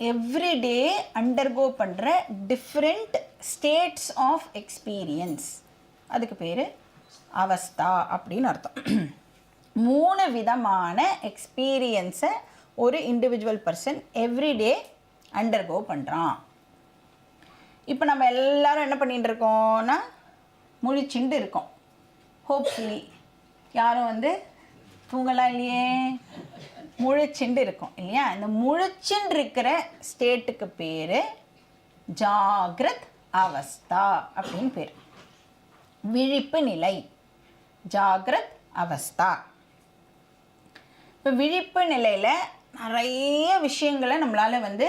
எவ்ரிடே அண்டர்கோ பண்ணுற டிஃப்ரெண்ட் ஸ்டேட்ஸ் ஆஃப் எக்ஸ்பீரியன்ஸ், அதுக்கு பேர் அவஸ்தா அப்படின்னு அர்த்தம். 3 விதமான எக்ஸ்பீரியன்ஸை ஒரு இண்டிவிஜுவல் பர்சன் எவ்ரிடே அண்டர்கோ பண்ணுறான். இப்போ நம்ம எல்லோரும் என்ன பண்ணிகிட்டு இருக்கோம்னா முழிச்சுண்டு இருக்கோம். ஹோப்ஃபுல்லி யாரும் வந்து தூங்கலாம் இல்லையே, முழிச்சுண்டு இருக்கோம் இல்லையா. இந்த முழிச்சுண்டு இருக்கிற ஸ்டேட்டுக்கு பேர் ஜாகிரத் அவஸ்தா அப்படின்னு பேர். விழிப்பு நிலை, ஜாகிரத் அவஸ்தா. இப்போ விழிப்பு நிலையில் நிறைய விஷயங்களை நம்மளால் வந்து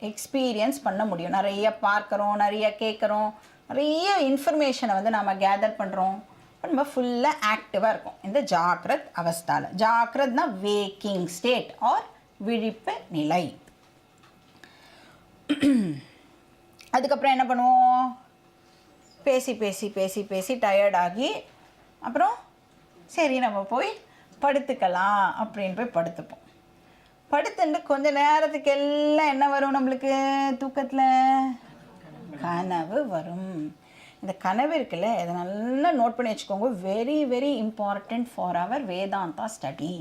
எக்ஸ்பீரியன்ஸ் பண்ண முடியும். நிறைய பார்க்குறோம், நிறைய கேட்குறோம், நிறைய இன்ஃபர்மேஷனை வந்து நாம் கேதர் பண்ணுறோம். நம்ம ஃபுல்லாக ஆக்டிவாக இருக்கும் இந்த ஜாகிரத் அவஸ்தாவில். ஜாகிரத்னா வேக்கிங் ஸ்டேட் ஆர் விழிப்பு நிலை. அதுக்கப்புறம் என்ன பண்ணுவோம், பேசி பேசி பேசி பேசி டயர்டாகி அப்புறம் சரி நம்ம போய் படுத்துக்கலாம் அப்படின்னு போய் படுத்துப்போம். படுத்துட்டு கொஞ்ச நேரத்துக்கு எல்லாம் என்ன வரும் நம்மளுக்கு தூக்கத்தில், கனவு வரும். இந்த கனவு இருக்குல்ல, இதை நல்லா நோட் பண்ணி வச்சுக்கோங்க. Very very important for our Vedanta study.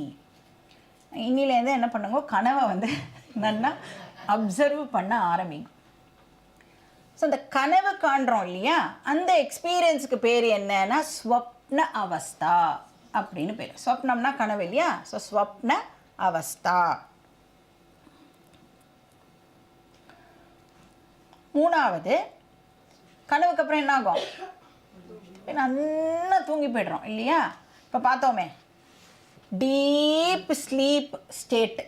இன்னிலேருந்து என்ன பண்ணுங்க, கனவை வந்து நல்லா அப்சர்வ் பண்ண ஆரம்பிங்க. ஸோ இந்த கனவு காண்றோம் இல்லையா, அந்த எக்ஸ்பீரியன்ஸுக்கு பேர் என்னன்னா ஸ்வப்ன அவஸ்தா அப்படின்னு பேர். ஸ்வப்னம்னா கனவு இல்லையா, ஸோ ஸ்வப்ன அவஸ்தா. 3வது கனவுக்கு அப்புறம் என்ன ஆகும், நல்லா தூங்கி போய்ட்றோம் இல்லையா. இப்போ பார்த்தோமே டீப் ஸ்லீப் ஸ்டேட்,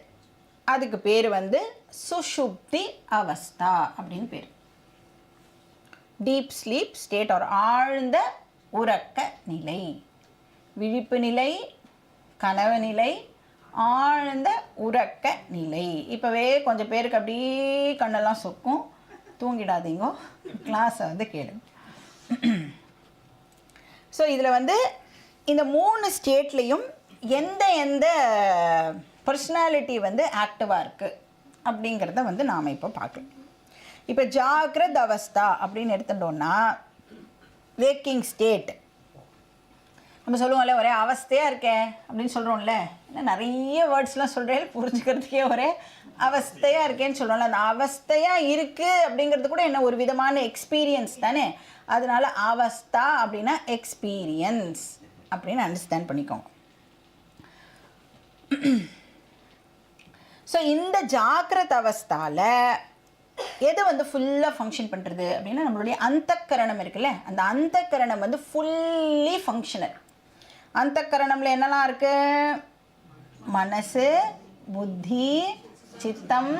அதுக்கு பேர் வந்து சுஷுப்தி அவஸ்தா அப்படின்னு பேர். டீப் ஸ்லீப் ஸ்டேட் ஒரு ஆழ்ந்த உறக்க நிலை, விழிப்பு நிலை, கனவு நிலை, ஆழ்ந்த உறக்க நிலை. இப்போவே கொஞ்சம் பேருக்கு அப்படியே கண்ணெல்லாம் சொக்கும், தூங்கிடாதீங்க, கிளாஸை வந்து கேளுங்க. ஸோ இதில் வந்து இந்த 3 ஸ்டேட்லேயும் எந்த எந்த பர்சனாலிட்டி வந்து ஆக்டிவாக இருக்குது அப்படிங்கிறத வந்து நாம் இப்போ பார்க்கலாம். இப்போ ஜாகிரத் அவஸ்தா அப்படின்னு எடுத்துட்டோம்னா வேக்கிங் ஸ்டேட். நம்ம சொல்லுவோம்ல ஒரே அவஸ்தையாக இருக்கேன் அப்படின்னு சொல்கிறோம்ல, இல்லை நிறைய வேர்ட்ஸ்லாம் சொல்கிறேன் புரிஞ்சுக்கிறதுக்கே ஒரே அவஸ்தையாக இருக்கேன்னு சொல்கிறோம்ல. அந்த அவஸ்தையாக இருக்குது அப்படிங்கிறது கூட என்ன ஒரு விதமான எக்ஸ்பீரியன்ஸ் தானே. அதனால அவஸ்தா அப்படின்னா எக்ஸ்பீரியன்ஸ் அப்படின்னு அண்டர்ஸ்டாண்ட் பண்ணிக்கோங்க. ஸோ இந்த ஜாகிரத் அவஸ்தாவில் எது வந்து ஃபுல்லாக ஃபங்க்ஷன் பண்ணுறது அப்படின்னா நம்மளுடைய அந்தக்கரணம் இருக்குல்ல, அந்த அந்தக்கரணம் வந்து ஃபுல்லி ஃபங்க்ஷனல். அந்தக்கரணமில் என்னெல்லாம் இருக்குது, மனசு, புத்தி, சித்தம்,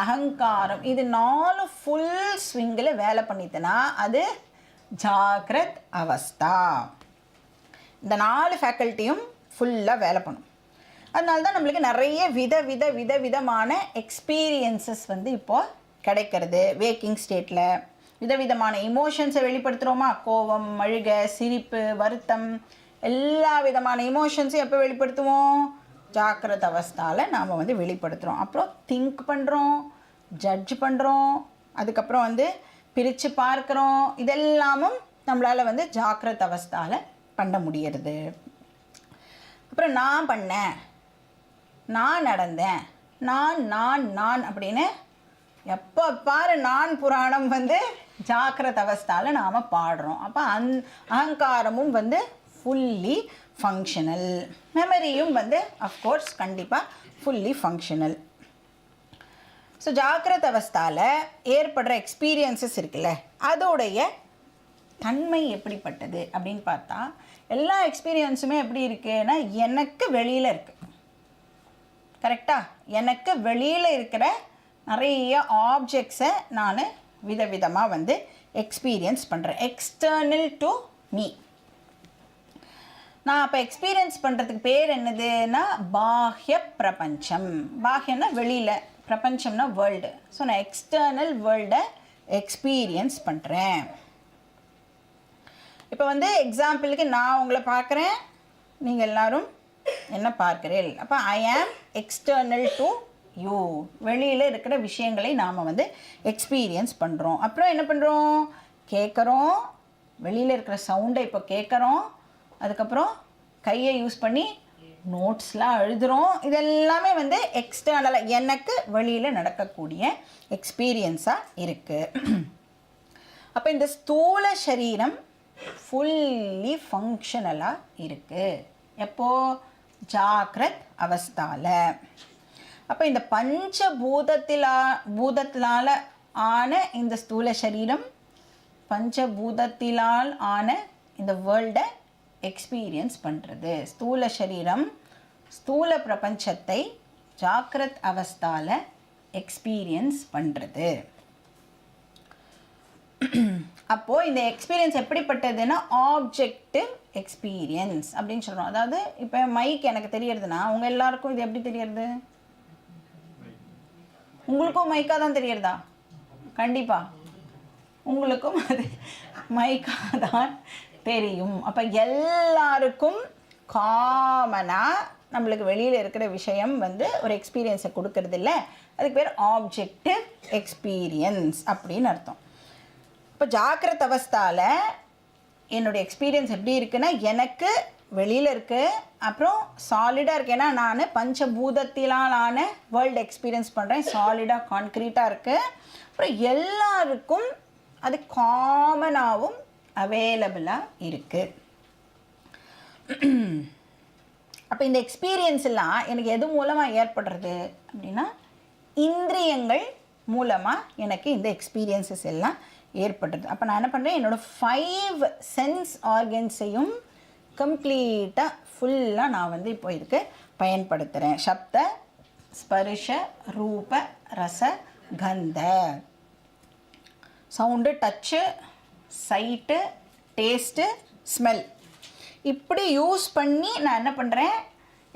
அகங்காரம், இது 4 ஃபுல் ஸ்விங்கில் வேலை பண்ணிட்டுனா அது ஜாக்ரத் அவஸ்தா. இந்த 4 ஃபேக்கல்ட்டியும் ஃபுல்லாக வேலை பண்ணும். அதனால தான் நம்மளுக்கு நிறைய விதமான எக்ஸ்பீரியன்சஸ் வந்து இப்போது கிடைக்கிறது. வேக்கிங் ஸ்டேட்டில் விதவிதமான இமோஷன்ஸை வெளிப்படுத்துகிறோமா, கோபம், அழுகை, சிரிப்பு, வருத்தம், எல்லா விதமான இமோஷன்ஸையும் எப்போ வெளிப்படுத்துவோம், ஜாக்கிரத அவஸ்தாவில் நாம் வந்து வெளிப்படுத்துகிறோம். அப்புறம் திங்க் பண்ணுறோம், ஜட்ஜ் பண்ணுறோம், அதுக்கப்புறம் வந்து பிரித்து பார்க்குறோம். இதெல்லாமும் நம்மளால் வந்து ஜாக்கிரத அவஸ்தாவில் பண்ண முடியறது. அப்புறம் நான் பண்ணேன், நான் நடந்தேன், நான் அப்படின்னு எப்போ பாரு நான் புராணம் வந்து ஜாக்கிரத அவஸ்தாவில் நாம் பாடுறோம். அப்போ அகங்காரமும் வந்து ஃபுல்லி ஃபங்க்ஷனல், மெமரியும் வந்து அஃப்கோர்ஸ் கண்டிப்பாக ஃபுல்லி ஃபங்க்ஷனல். ஸோ ஜாக்கிரத அவஸ்தாவில் ஏற்படுற எக்ஸ்பீரியன்சஸ் இருக்குல்ல, அதோடைய தன்மை எப்படிப்பட்டது அப்படின்னு பார்த்தா எல்லா எக்ஸ்பீரியன்ஸுமே எப்படி இருக்குன்னா எனக்கு வெளியில் இருக்குது. கரெக்டாக, எனக்கு வெளியில் இருக்கிற நிறைய ஆப்ஜெக்ட்ஸை நான் விதவிதமாக வந்து எக்ஸ்பீரியன்ஸ் பண்ணுறேன். External to me. நான் அப்போ எக்ஸ்பீரியன்ஸ் பண்ணுறதுக்கு பேர் என்னதுன்னா பாஹ்ய பிரபஞ்சம். பாஹ்யன்னா வெளியில், பிரபஞ்சம்னா வேர்ல்டு. ஸோ நான் எக்ஸ்டர்னல் வேர்ல்டை எக்ஸ்பீரியன்ஸ் பண்ணுறேன். இப்போ வந்து எக்ஸாம்பிளுக்கு நான் உங்களை பார்க்குறேன், நீங்கள் எல்லோரும் என்ன பார்க்குறீர்கள். அப்போ ஐ ஆம் எக்ஸ்டர்னல் டு யூ. வெளியில் இருக்கிற விஷயங்களை நாம் வந்து எக்ஸ்பீரியன்ஸ் பண்ணுறோம். அப்புறம் என்ன பண்ணுறோம், கேட்குறோம், வெளியில் இருக்கிற சவுண்டை இப்போ கேட்குறோம், அதுக்கப்புறம் கையை யூஸ் பண்ணி நோட்ஸ்லாம் எழுதுகிறோம். இதெல்லாமே வந்து எக்ஸ்டர்னலாக எனக்கு வெளியில் நடக்கக்கூடிய எக்ஸ்பீரியன்ஸாக இருக்குது. அப்போ இந்த ஸ்தூல சரீரம் ஃபுல்லி ஃபங்க்ஷனலாக இருக்குது. எப்போது, ஜாக்ரத் அவஸ்தாவில். அப்போ இந்த பூதத்தினால் ஆன இந்த ஸ்தூல சரீரம், பஞ்சபூதத்தினால் ஆன இந்த வேர்ல்டை எக்ஸ்பீரியன்ஸ் பண்ணுறது. ஸ்தூல சரீரம் ஸ்தூல பிரபஞ்சத்தை ஜாக்ரத் அவஸ்தாவில் எக்ஸ்பீரியன்ஸ் பண்ணுறது. அப்போது இந்த எக்ஸ்பீரியன்ஸ் எப்படிப்பட்டதுன்னா ஆப்ஜெக்டிவ் எக்ஸ்பீரியன்ஸ் அப்படின்னு சொல்கிறோம். அதாவது இப்போ மைக் எனக்கு தெரியறதுன்னா உங்கள் எல்லாருக்கும் இது எப்படி தெரியறது? உங்களுக்கும் மைக்காக தான் தெரியறதா? கண்டிப்பாக உங்களுக்கும் அது மைக்காக தான் தெரியும். அப்போ எல்லாருக்கும் காமனாக நம்மளுக்கு வெளியில் இருக்கிற விஷயம் வந்து ஒரு எக்ஸ்பீரியன்ஸை கொடுக்கறது இல்லை. அதுக்கு பேர் ஆப்ஜெக்டிவ் எக்ஸ்பீரியன்ஸ் அப்படின்னு அர்த்தம். இப்போ ஜாக்கிரத அவஸ்தாவில் என்னுடைய எக்ஸ்பீரியன்ஸ் எப்படி இருக்குன்னா எனக்கு வெளியில் இருக்குது, அப்புறம் சாலிடாக இருக்குது. ஏன்னா நான் பஞ்சபூதத்திலான வேர்ல்டு எக்ஸ்பீரியன்ஸ் பண்ணுறேன், சாலிடாக கான்க்ரீட்டாக இருக்குது. அப்புறம் எல்லாருக்கும் அது காமனாகவும் அவைலபிளாக இருக்குது. அப்போ இந்த எக்ஸ்பீரியன்ஸ் எல்லாம் எனக்கு எது மூலமாக ஏற்படுறது அப்படின்னா இந்திரியங்கள் மூலமாக எனக்கு இந்த எக்ஸ்பீரியன்ஸஸ் எல்லாம் ஏற்படுறது. அப்போ நான் என்ன பண்ணுறேன், என்னோடய 5 சென்ஸ் ஆர்கன்ஸையும் கம்ப்ளீட்டாக ஃபுல்லாக நான் வந்து இப்போ இதுக்கு பயன்படுத்துகிறேன். சப்த, ஸ்பர்ஷ, ரூப, ரச, கந்த. Sound, touch, sight, taste, smell, இப்படி யூஸ் பண்ணி நான் என்ன பண்ணுறேன்,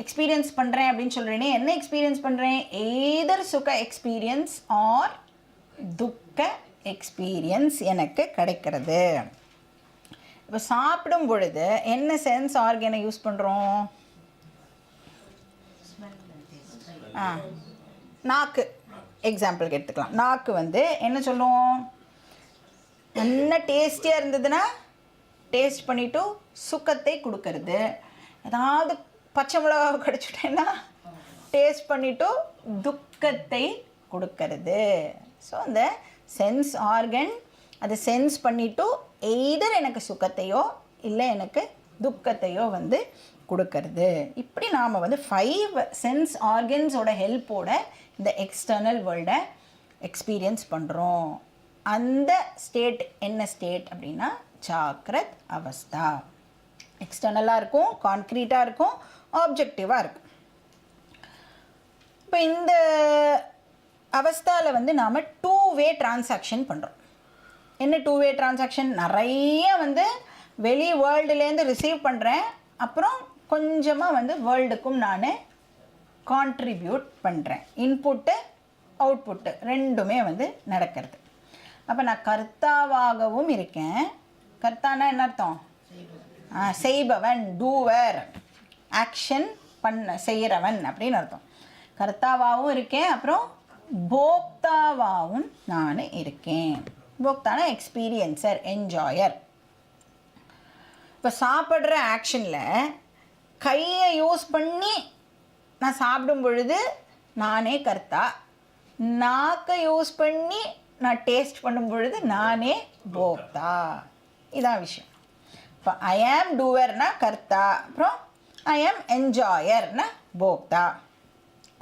எக்ஸ்பீரியன்ஸ் பண்ணுறேன் அப்படின்னு சொல்கிறேனே. என்ன எக்ஸ்பீரியன்ஸ் பண்ணுறேன்? எய்தர் சுக எக்ஸ்பீரியன்ஸ் ஆர் துக்க எக்ஸ்பீரியன்ஸ் எனக்கு கிடைக்கிறது. இப்போ சாப்பிடும் பொழுது என்ன சென்ஸ் ஆர்கனை யூஸ் பண்ணுறோம்? நாக்கு எக்ஸாம்பிளுக்கு எடுத்துக்கலாம். நாக்கு வந்து என்ன சொல்லுவோம், நல்ல டேஸ்டியாக இருந்ததுன்னா டேஸ்ட் பண்ணிவிட்டு சுக்கத்தை கொடுக்கறது. ஏதாவது பச்சை மிளகா கடிச்சிட்டேன்னா டேஸ்ட் பண்ணிவிட்டு துக்கத்தை கொடுக்கறது. ஸோ அந்த சென்ஸ் ஆர்கன் அதை சென்ஸ் பண்ணிவிட்டு எய்தர் எனக்கு சுகத்தையோ இல்லை எனக்கு துக்கத்தையோ வந்து கொடுக்கறது. இப்படி நாம் வந்து 5 சென்ஸ் ஆர்கன்ஸோட ஹெல்ப்போட இந்த எக்ஸ்டர்னல் வேர்ல்டை எக்ஸ்பீரியன்ஸ் பண்ணுறோம். அந்த ஸ்டேட் என்ன ஸ்டேட் அப்படின்னா ஜாக்ரத் அவஸ்தா. எக்ஸ்டர்னலாக இருக்கும், கான்க்ரீட்டாக இருக்கும், ஆப்ஜெக்டிவாக இருக்கும். இப்போ இந்த அவஸ்தாவில் வந்து நாம் 2 வே டிரான்சாக்ஷன் பண்ணுறோம். என்ன டூ வே டிரான்சாக்ஷன், நிறைய வந்து வெளி வேர்ல்டுலேருந்து ரிசீவ் பண்ணுறேன், அப்புறம் கொஞ்சமாக வந்து வேர்ல்டுக்கும் நான் கான்ட்ரிபியூட் பண்ணுறேன். இன்புட்டு அவுட்புட்டு ரெண்டுமே வந்து நடக்கிறது. அப்போ நான் கர்த்தாவாகவும் இருக்கேன். கர்த்தானா என்ன அர்த்தம்? செய்பவன், டூவர், ஆக்ஷன் செய்கிறவன் அப்படின்னு அர்த்தம். கர்த்தாவாகவும் இருக்கேன், அப்புறம் போக்தாவாகவும் நான் இருக்கேன். போக்தானா எக்ஸ்பீரியன்சர், என்ஜாயர். இப்போ சாப்பிட்ற ஆக்ஷனில் கையை யூஸ் பண்ணி நான் சாப்பிடும் பொழுது நானே கர்த்தா, நாக்கை யூஸ் பண்ணி நான் டேஸ்ட் பண்ணும் பொழுது நானே போக்தா. இதான் விஷயம். இப்போ ஐ ஆம் டூவர்னா கர்த்தா, அப்புறம் ஐ ஆம் என்ஜாயர்னா போக்தா.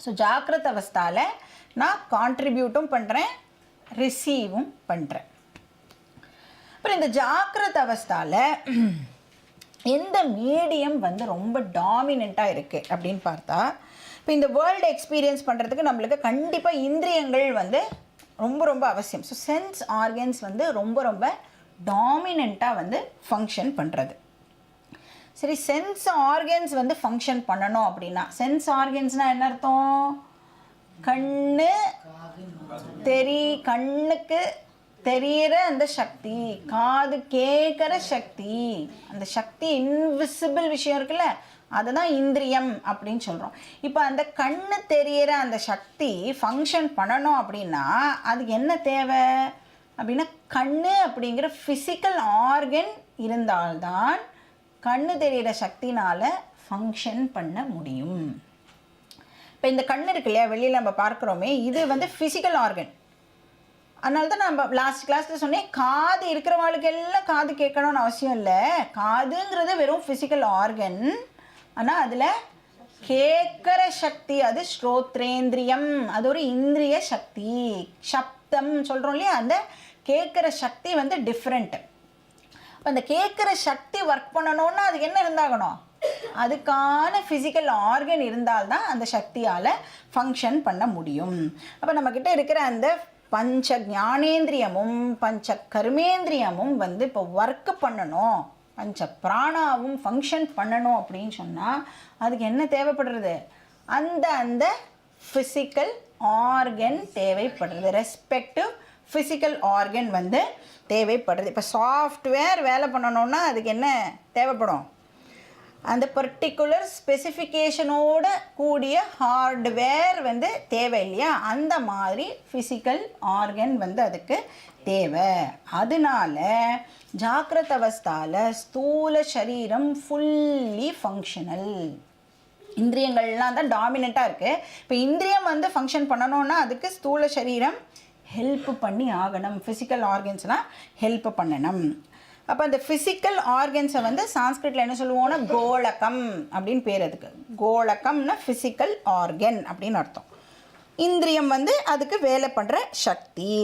ஸோ ஜாக்கிரத அவஸ்தாவில் நான் கான்ட்ரிபியூட்டும் பண்ணுறேன், ரிசீவும் பண்ணுறேன். அப்புறம் இந்த ஜாக்கிரத அவஸ்தாவில் எந்த மீடியம் வந்து ரொம்ப டாமினண்ட்டாக இருக்குது அப்படின்னு பார்த்தா, இப்போ இந்த வேர்ல்டு எக்ஸ்பீரியன்ஸ் பண்ணுறதுக்கு நம்மளுக்கு கண்டிப்பாக இந்திரியங்கள் வந்து ரொம்ப ரொம்ப அவசியம். ஸோ சென்ஸ் ஆர்கன்ஸ் வந்து ரொம்ப ரொம்ப டாமினண்ட்டாக வந்து ஃபங்க்ஷன் பண்ணுறது. சரி, சென்ஸ் ஆர்கன்ஸ் வந்து ஃபங்க்ஷன் பண்ணணும் அப்படின்னா, சென்ஸ் ஆர்கன்ஸ்னால் என்ன அர்த்தம்? கண்ணுக்கு தெரிகிற அந்த சக்தி, காது கேட்குற சக்தி, அந்த சக்தி இன்விசிபிள் விஷயம் இருக்குல்ல, அதுதான் இந்திரியம் அப்படின்னு சொல்கிறோம். இப்போ அந்த கண்ணு தெரிகிற அந்த சக்தி ஃபங்க்ஷன் பண்ணணும் அப்படின்னா அதுக்கு என்ன தேவை அப்படின்னா, கண்ணு அப்படிங்கிற ஃபிசிக்கல் ஆர்கன் இருந்தால்தான் கண்ணு தெரிகிற சக்தினால் ஃபங்க்ஷன் பண்ண முடியும். இப்போ இந்த கண்ணு இருக்கு இல்லையா, வெளியில் நம்ம பார்க்குறோமே, இது வந்து ஃபிசிக்கல் ஆர்கன். அதனால தான் நம்ம லாஸ்ட் கிளாஸில் சொன்னேன், காது இருக்கிறவங்களுக்கு எல்லாம் காது கேட்கணும்னு அவசியம் இல்லை. காதுங்கிறது வெறும் ஃபிசிக்கல் ஆர்கன், ஆனால் அதில் கேட்குற சக்தி அது ஸ்ரோத்ரேந்திரியம், அது ஒரு இந்திரிய சக்தி. சப்தம் சொல்கிறோம் இல்லையா, அந்த கேட்குற சக்தி வந்து டிஃப்ரெண்ட்டு. இப்போ அந்த கேட்குற சக்தி ஒர்க் பண்ணணுன்னா அதுக்கு என்ன இருந்தாகணும்? அதுக்கான ஃபிசிக்கல் ஆர்கன் இருந்தால்தான் அந்த சக்தியால் ஃபங்க்ஷன் பண்ண முடியும். அப்போ நம்மக்கிட்ட இருக்கிற அந்த பஞ்ச ஞானேந்திரியமும் பஞ்ச கர்மேந்திரியமும் வந்து இப்போ ஒர்க் பண்ணணும், பஞ்ச பிராணாவும் ஃபங்க்ஷன் பண்ணணும் அப்படின்னு சொன்னால் அதுக்கு என்ன தேவைப்படுறது? அந்த ஃபிசிக்கல் ஆர்கன் தேவைப்படுறது, ரெஸ்பெக்டிவ் ஃபிசிக்கல் ஆர்கன் வந்து தேவைப்படுறது. இப்போ சாஃப்ட்வேர் வேலை பண்ணணுன்னா அதுக்கு என்ன தேவைப்படும்? அந்த பர்டிகுலர் ஸ்பெசிஃபிகேஷனோட கூடிய ஹார்ட்வேர் வந்து தேவை இல்லையா, அந்த மாதிரி ஃபிசிக்கல் ஆர்கன் வந்து அதுக்கு தேவை. அதனால ஜாக்கிரத அவஸ்தாவில் ஸ்தூல சரீரம் ஃபுல்லி ஃபங்க்ஷனல். இந்திரியங்கள்லாம் தான் டாமினண்ட்டாக இருக்குது. இப்போ இந்திரியம் வந்து ஃபங்க்ஷன் பண்ணணுன்னா அதுக்கு ஸ்தூல சரீரம் ஹெல்ப் பண்ணி ஆகணும், ஃபிசிக்கல் ஆர்கன்ஸ்லாம் ஹெல்ப் பண்ணணும். அப்போ அந்த ஃபிசிக்கல் ஆர்கன்ஸை வந்து சான்ஸ்கிரிட்டில் என்ன சொல்லுவோன்னா கோலகம் அப்படின்னு பேர். அதுக்கு கோலகம்னா ஃபிசிக்கல் ஆர்கன் அப்படின்னு அர்த்தம். இந்திரியம் வந்து அதுக்கு வேலை பண்ணுற சக்தி.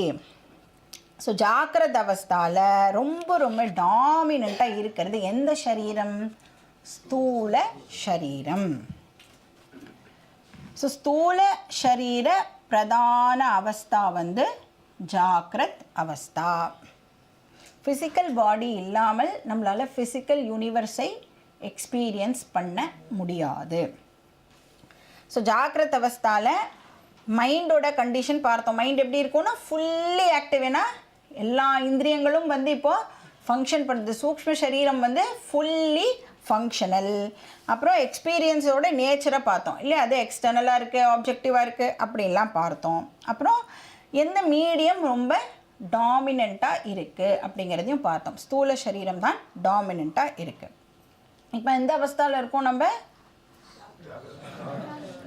ஸோ ஜாக்கிரத அவஸ்தாவில் ரொம்ப ரொம்ப டாமினண்ட்டாக இருக்கிறது எந்த சரீரம்? ஸ்தூல சரீரம். ஸோ ஸ்தூல சரீர பிரதான அவஸ்தா வந்து ஜாக்கிரத் அவஸ்தா. ஃபிசிக்கல் பாடி இல்லாமல் நம்மளால் ஃபிசிக்கல் யூனிவர்ஸை எக்ஸ்பீரியன்ஸ் பண்ண முடியாது. ஸோ ஜாக்கிரத் அவஸ்தாவில் மைண்டோட கண்டிஷன் பார்த்தோம். மைண்ட் எப்படி இருக்கும்னா ஃபுல்லி ஆக்டிவ். ஏன்னா எல்லா இந்திரியங்களும் வந்து இப்போது ஃபங்க்ஷன் பண்ணுறது. சூக்ஷ்ம சரீரம் வந்து ஃபுல்லி ஃபங்க்ஷனல். அப்புறம் எக்ஸ்பீரியன்ஸோட நேச்சரை பார்த்தோம் இல்லையா, அது எக்ஸ்டர்னலாக இருக்குது, ஆப்ஜெக்டிவாக இருக்குது அப்படின்லாம் பார்த்தோம். அப்புறம் எந்த மீடியம் ரொம்ப டாமினண்ட்டாக இருக்குது அப்படிங்கிறதையும் பார்த்தோம். ஸ்தூல சரீரம் தான் டாமினண்ட்டாக இருக்குது. இப்போ எந்த அவஸ்தாவில் இருக்கோம்? நம்ம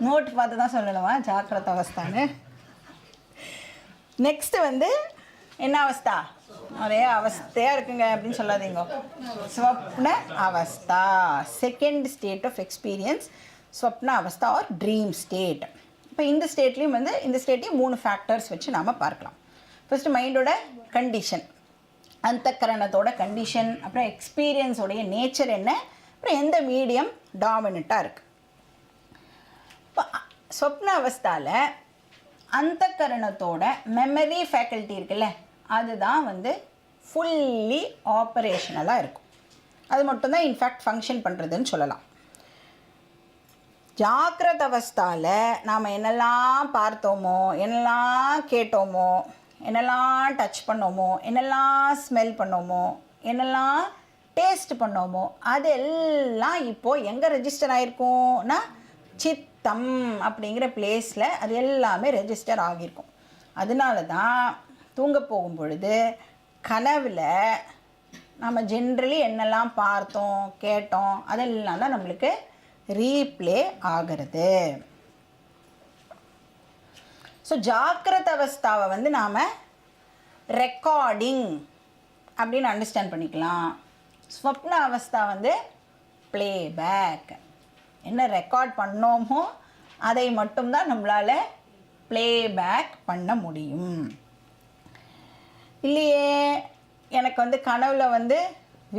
நோட் பார்த்து தான் சொல்லணுமா ஜாக்கிரத அவஸ்தான்னு? நெக்ஸ்ட்டு வந்து என்ன அவஸ்தா? ஒரே அவஸ்தையாக இருக்குங்க அப்படின்னு சொல்லாதீங்க. ஸ்வப்ன அவஸ்தா, செகண்ட் ஸ்டேட் ஆஃப் எக்ஸ்பீரியன்ஸ், ஸ்வப்ன அவஸ்தா ஆர் ட்ரீம் ஸ்டேட். இப்போ இந்த ஸ்டேட்லேயும் வந்து இந்த ஸ்டேட்லேயும் 3 ஃபேக்டர்ஸ் வச்சு நாம் பார்க்கலாம். ஃபஸ்ட்டு மைண்டோட கண்டிஷன், அந்தக்கரணத்தோட கண்டிஷன், அப்புறம் எக்ஸ்பீரியன்ஸோடைய நேச்சர் என்ன, அப்புறம் எந்த மீடியம் டாமினண்ட்டாக இருக்குது. இப்போ ஸ்வப்ன அவஸ்தாவில் அந்தக்கரணத்தோட மெமரி ஃபேக்கல்ட்டி இருக்குல்ல, அதுதான் வந்து ஃபுல்லி ஆப்ரேஷனலாக இருக்கும். அது மட்டும்தான் இன்ஃபேக்ட் ஃபங்க்ஷன் பண்ணுறதுன்னு சொல்லலாம். ஜாக்கிரத அவஸ்தாவில் நாம் என்னெல்லாம் பார்த்தோமோ, என்னெல்லாம் கேட்டோமோ, என்னெல்லாம் டச் பண்ணோமோ, என்னெல்லாம் ஸ்மெல் பண்ணோமோ, என்னெல்லாம் டேஸ்ட் பண்ணோமோ, அதெல்லாம் இப்போது எங்கே ரெஜிஸ்டர் ஆகிருக்கும்னா சித்தம் அப்படிங்கிற பிளேஸில் அது எல்லாமே ரெஜிஸ்டர் ஆகியிருக்கும். அதனால தான் தூங்க போகும் பொழுது கனவில் நம்ம ஜென்ரலி என்னெல்லாம் பார்த்தோம் கேட்டோம் அதெல்லாம் தான் நம்மளுக்கு ரீப்ளே ஆகிறது. ஸோ ஜாக்கிரத அவஸ்தாவை வந்து நாம் ரெக்கார்டிங் அப்படின்னு அண்டர்ஸ்டாண்ட் பண்ணிக்கலாம். ஸ்வப்ன அவஸ்தா வந்து ப்ளேபேக். என்ன ரெக்கார்ட் பண்ணோமோ அதை மட்டும்தான் நம்மளால் ப்ளேபேக் பண்ண முடியும். இல்லையே எனக்கு வந்து கனவுல வந்து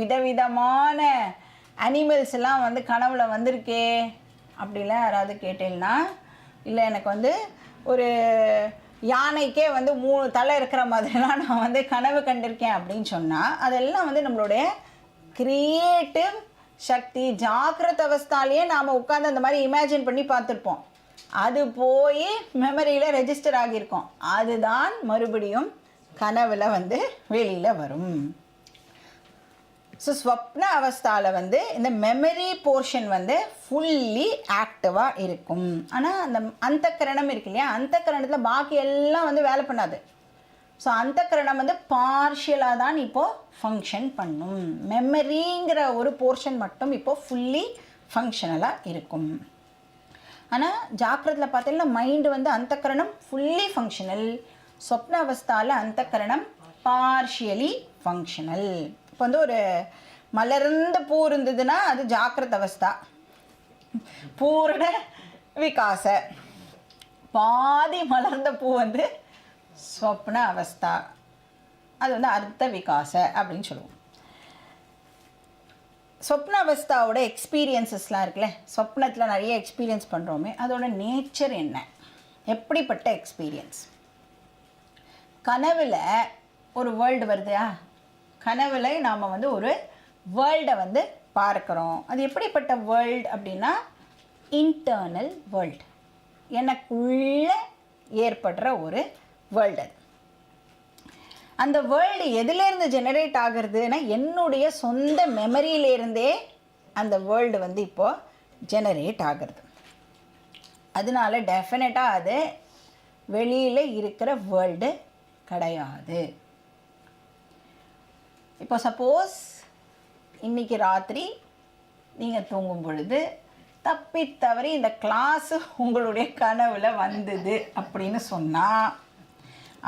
விதவிதமான அனிமல்ஸ் எல்லாம் வந்து கனவுல வந்திருக்கே அப்படிலாம் யாராவது கேட்டேன்னா, இல்லை எனக்கு வந்து ஒரு யானைக்கே வந்து 3 தலை இருக்கிற மாதிரிலாம் நான் வந்து கனவு கண்டிருக்கேன் அப்படின்னு சொன்னால், அதெல்லாம் வந்து நம்மளுடைய கிரியேட்டிவ் சக்தி. ஜாக்கிரத அவஸ்தாலேயே நாம் உட்காந்து அந்த மாதிரி இமேஜின் பண்ணி பார்த்துருப்போம். அது போய் மெமரியில் ரெஜிஸ்டர் ஆகியிருக்கோம். அதுதான் மறுபடியும் கனவில் வந்து வெளியில் வரும். ஸோ ஸ்வப்ன அவஸ்தாவில் வந்து இந்த மெமரி போர்ஷன் வந்து ஃபுல்லி ஆக்டிவாக இருக்கும். ஆனால் அந்த அந்தக்கரணம் இருக்கு இல்லையா, அந்தக்கரணத்தில் பாக்கி எல்லாம் வந்து வேலை பண்ணாது. ஸோ அந்தக்கரணம் வந்து பார்ஷியலாக தான் இப்போது ஃபங்க்ஷன் பண்ணும். மெமரிங்கிற ஒரு போர்ஷன் மட்டும் இப்போது ஃபுல்லி ஃபங்க்ஷனலாக இருக்கும். ஆனால் ஜாக்கிரத்தில் பார்த்தீங்கன்னா மைண்டு வந்து அந்தக்கரணம் ஃபுல்லி ஃபங்க்ஷனல், சொப்ன அவஸ்தாவில் அந்தக்கரணம் பார்ஷியலி ஃபங்க்ஷனல். இப்போ வந்து ஒரு மலர்ந்த பூ இருந்ததுன்னா அது ஜாக்கிரத அவஸ்தா, பூரண விகாச. பாதி மலர்ந்த பூ வந்து ஸ்வப்ன அவஸ்தா, அது வந்து அர்த்த விகாச அப்படின்னு சொல்லுவோம். சொப்ன அவஸ்தாவோட எக்ஸ்பீரியன்ஸஸ்லாம் இருக்குல்ல, சொப்னத்தில் நிறைய எக்ஸ்பீரியன்ஸ் பண்ணுறோமே, அதோட நேச்சர் என்ன, எப்படிப்பட்ட எக்ஸ்பீரியன்ஸ்? கனவில் ஒரு வேர்ல்டு வருதா, கனவில் நாம் வந்து ஒரு வேர்ல்டை வந்து பார்க்குறோம். அது எப்படிப்பட்ட வேர்ல்டு அப்படின்னா இன்டர்னல் வேர்ல்டு, எனக்குள்ளே ஏற்படுற ஒரு வேர்ல்டு. அது அந்த வேர்ல்டு எதுலேருந்து ஜெனரேட் ஆகுறதுன்னா என்னுடைய சொந்த மெமரியிலேருந்தே அந்த வேர்ல்டு வந்து இப்போது ஜெனரேட் ஆகிறது. அதனால டெஃபினட்டாக அது வெளியில் இருக்கிற வேர்ல்டு கிடையாது. இப்போ சப்போஸ் இன்றைக்கி ராத்திரி நீங்கள் தூங்கும் பொழுது தப்பி தவறி இந்த கிளாஸு உங்களுடைய கனவில் வந்தது அப்படின்னு சொன்னால்,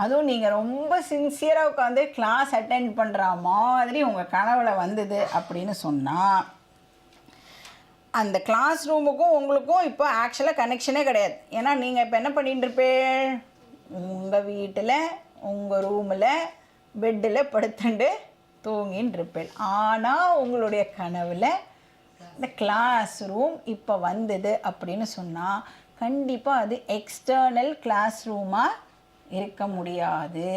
அதுவும் நீங்கள் ரொம்ப சின்சியராக உட்காந்து கிளாஸ் அட்டெண்ட் பண்ணுற மாதிரி உங்கள் கனவில் வந்தது அப்படின்னு சொன்னால், அந்த கிளாஸ் ரூமுக்கும் உங்களுக்கும் இப்போ ஆக்சுவலாக கனெக்ஷனே கிடையாது. ஏன்னா நீங்கள் இப்போ என்ன பண்ணிட்டு இருப்பேன், உங்கள் வீட்டில் உங்கள் ரூமில் பெட்டில் படுத்துண்டு தூங்கின்னு இருப்பேன். ஆனால் உங்களுடைய கனவில் இந்த கிளாஸ் ரூம் இப்போ வந்தது அப்படின்னு சொன்னால் கண்டிப்பாக அது எக்ஸ்டர்னல் கிளாஸ் ரூமாக இருக்க முடியாது.